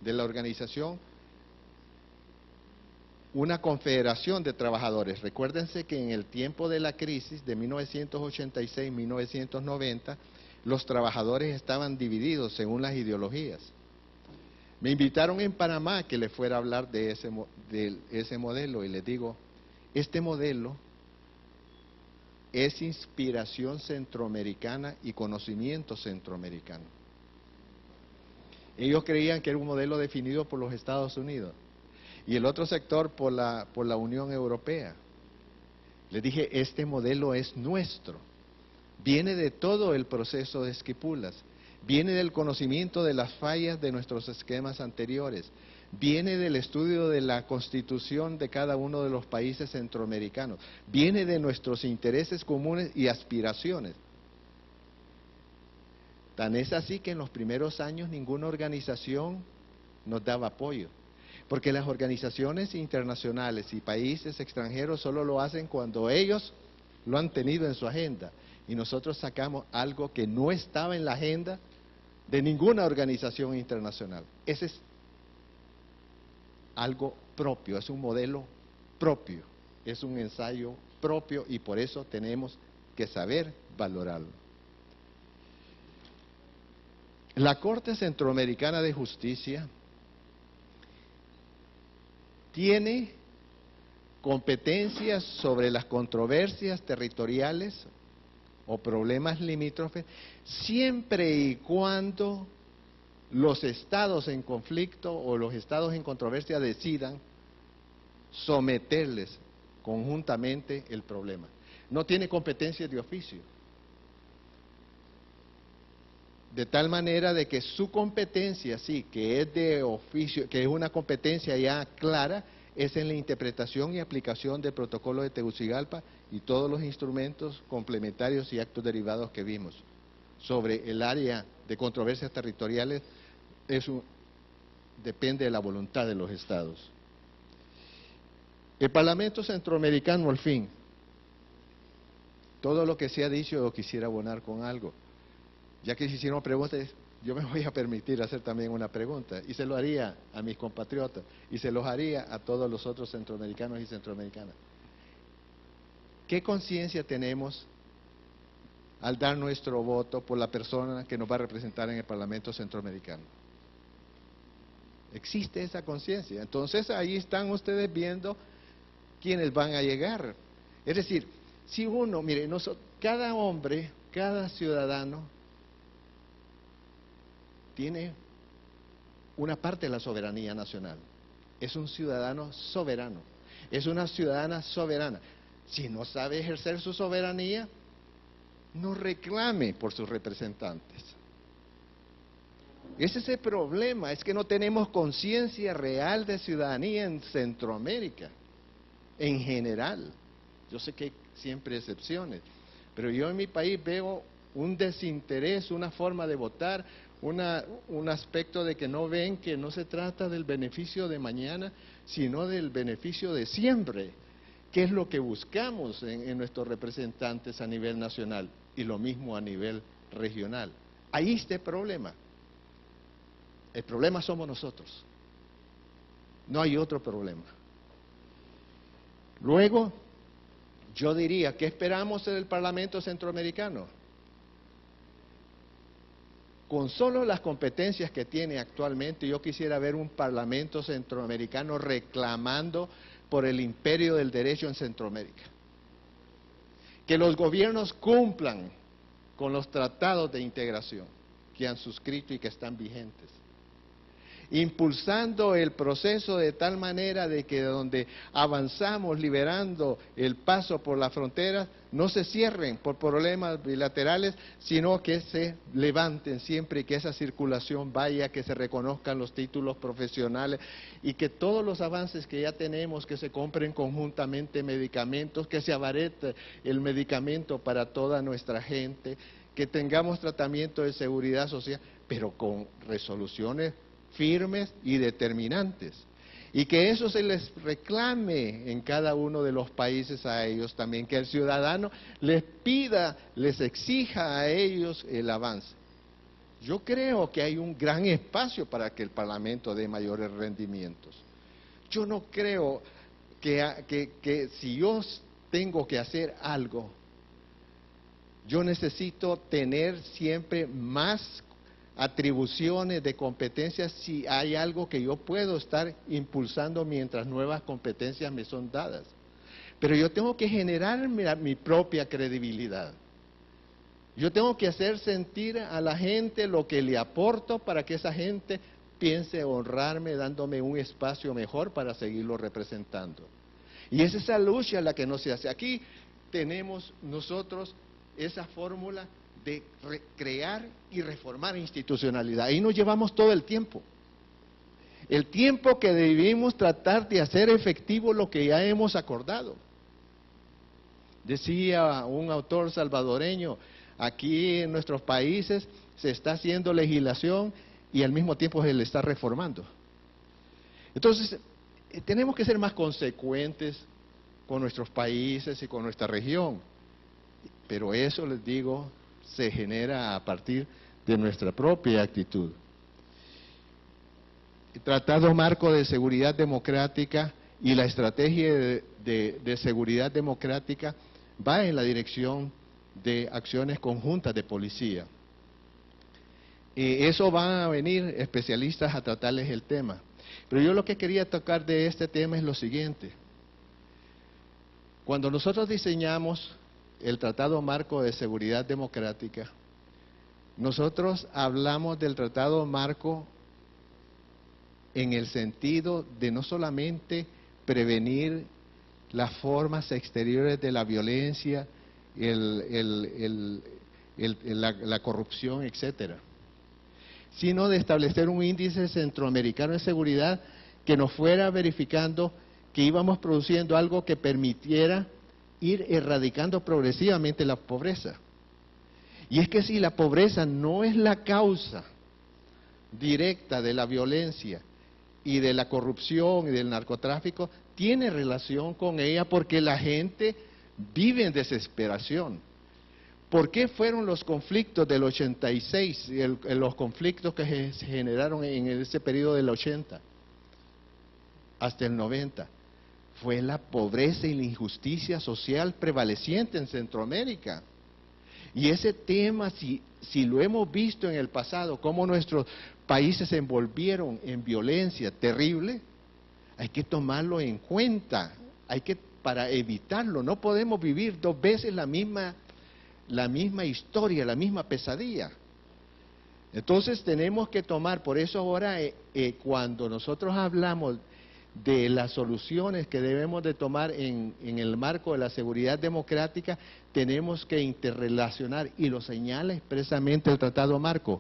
Speaker 1: de la organización, una confederación de trabajadores. Recuérdense que en el tiempo de la crisis de 1986-1990, los trabajadores estaban divididos según las ideologías. Me invitaron en Panamá que les fuera a hablar de ese modelo y les digo, este modelo es inspiración centroamericana y conocimiento centroamericano. Ellos creían que era un modelo definido por los Estados Unidos y el otro sector por la Unión Europea. Les dije, este modelo es nuestro. Viene de todo el proceso de Esquipulas, viene del conocimiento de las fallas de nuestros esquemas anteriores, viene del estudio de la constitución de cada uno de los países centroamericanos, viene de nuestros intereses comunes y aspiraciones. Tan es así que en los primeros años ninguna organización nos daba apoyo, porque las organizaciones internacionales y países extranjeros solo lo hacen cuando ellos lo han tenido en su agenda. Y nosotros sacamos algo que no estaba en la agenda de ninguna organización internacional. Ese es algo propio, es un modelo propio, es un ensayo propio y por eso tenemos que saber valorarlo. La Corte Centroamericana de Justicia tiene competencias sobre las controversias territoriales o problemas limítrofes, siempre y cuando los estados en conflicto o los estados en controversia decidan someterles conjuntamente el problema. No tiene competencias de oficio. De tal manera de que su competencia, sí, que es de oficio, que es una competencia ya clara, es en la interpretación y aplicación del protocolo de Tegucigalpa y todos los instrumentos complementarios y actos derivados que vimos. Sobre el área de controversias territoriales, eso depende de la voluntad de los estados. El Parlamento Centroamericano, al fin, todo lo que se ha dicho yo quisiera abonar con algo. Ya que se hicieron preguntas, yo me voy a permitir hacer también una pregunta, y se lo haría a mis compatriotas, y se los haría a todos los otros centroamericanos y centroamericanas. ¿Qué conciencia tenemos al dar nuestro voto por la persona que nos va a representar en el Parlamento Centroamericano? Existe esa conciencia. Entonces ahí están ustedes viendo quiénes van a llegar. Es decir, si uno, mire, cada hombre, cada ciudadano tiene una parte de la soberanía nacional. Es un ciudadano soberano, es una ciudadana soberana. Si no sabe ejercer su soberanía, no reclame por sus representantes. Ese es el problema, es que no tenemos conciencia real de ciudadanía en Centroamérica, en general. Yo sé que hay siempre excepciones, pero yo en mi país veo un desinterés, una forma de votar, un aspecto de que no ven que no se trata del beneficio de mañana, sino del beneficio de siempre, que es lo que buscamos en nuestros representantes a nivel nacional. y lo mismo a nivel regional. Ahí está el problema. El problema somos nosotros. No hay otro problema. Luego, yo diría, ¿qué esperamos del Parlamento Centroamericano? Con solo las competencias que tiene actualmente, yo quisiera ver un Parlamento Centroamericano reclamando por el imperio del derecho en Centroamérica. Que los gobiernos cumplan con los tratados de integración que han suscrito y que están vigentes. Impulsando el proceso de tal manera de que donde avanzamos liberando el paso por las fronteras, no se cierren por problemas bilaterales, sino que se levanten siempre y que esa circulación vaya, que se reconozcan los títulos profesionales y que todos los avances que ya tenemos, que se compren conjuntamente medicamentos, que se abarate el medicamento para toda nuestra gente, que tengamos tratamiento de seguridad social, pero con resoluciones firmes y determinantes, y que eso se les reclame en cada uno de los países a ellos también, que el ciudadano les pida, les exija a ellos el avance. Yo creo que hay un gran espacio para que el Parlamento dé mayores rendimientos. Yo no creo que si yo tengo que hacer algo, yo necesito tener siempre más atribuciones de competencias si hay algo que yo puedo estar impulsando mientras nuevas competencias me son dadas. Pero yo tengo que generar mi propia credibilidad. Yo tengo que hacer sentir a la gente lo que le aporto para que esa gente piense honrarme dándome un espacio mejor para seguirlo representando. Y es esa lucha la que no se hace. Aquí tenemos nosotros esa fórmula de crear y reformar institucionalidad. Ahí nos llevamos todo el tiempo. El tiempo que debimos tratar de hacer efectivo lo que ya hemos acordado. Decía un autor salvadoreño, aquí en nuestros países se está haciendo legislación y al mismo tiempo se le está reformando. Entonces, tenemos que ser más consecuentes con nuestros países y con nuestra región. Pero eso, les digo, se genera a partir de nuestra propia actitud. El Tratado Marco de Seguridad Democrática y la estrategia de seguridad democrática va en la dirección de acciones conjuntas de policía. Eso van a venir especialistas a tratarles el tema. Pero yo lo que quería tocar de este tema es lo siguiente. Cuando nosotros diseñamos el Tratado Marco de Seguridad Democrática, nosotros hablamos del Tratado Marco en el sentido de no solamente prevenir las formas exteriores de la violencia, la corrupción, etcétera, sino de establecer un índice centroamericano de seguridad que nos fuera verificando que íbamos produciendo algo que permitiera ir erradicando progresivamente la pobreza. Y es que si la pobreza no es la causa directa de la violencia y de la corrupción y del narcotráfico, tiene relación con ella porque la gente vive en desesperación. ¿Por qué fueron los conflictos del 86, los conflictos que se generaron en ese periodo del 80 hasta el 90? Fue la pobreza y la injusticia social prevaleciente en Centroamérica. Y ese tema, si lo hemos visto en el pasado, cómo nuestros países se envolvieron en violencia terrible, hay que tomarlo en cuenta, para evitarlo. No podemos vivir dos veces la misma historia, la misma pesadilla. Entonces tenemos que tomar, por eso ahora cuando nosotros hablamos de las soluciones que debemos de tomar en el marco de la seguridad democrática, tenemos que interrelacionar, y lo señala expresamente el Tratado Marco,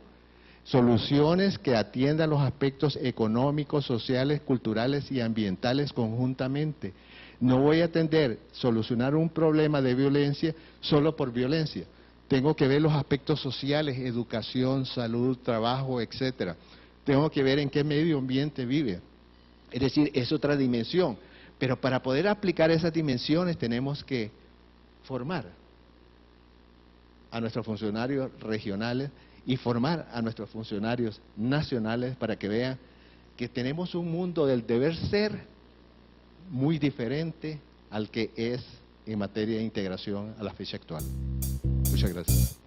Speaker 1: soluciones que atiendan los aspectos económicos, sociales, culturales y ambientales conjuntamente. No voy a atender solucionar un problema de violencia solo por violencia. Tengo que ver los aspectos sociales, educación, salud, trabajo, etcétera. Tengo que ver en qué medio ambiente vive. Es decir, es otra dimensión. Pero para poder aplicar esas dimensiones tenemos que formar. a nuestros funcionarios regionales y formar a nuestros funcionarios nacionales para que vean que tenemos un mundo del deber ser muy diferente al que es en materia de integración a la fecha actual. Muchas gracias.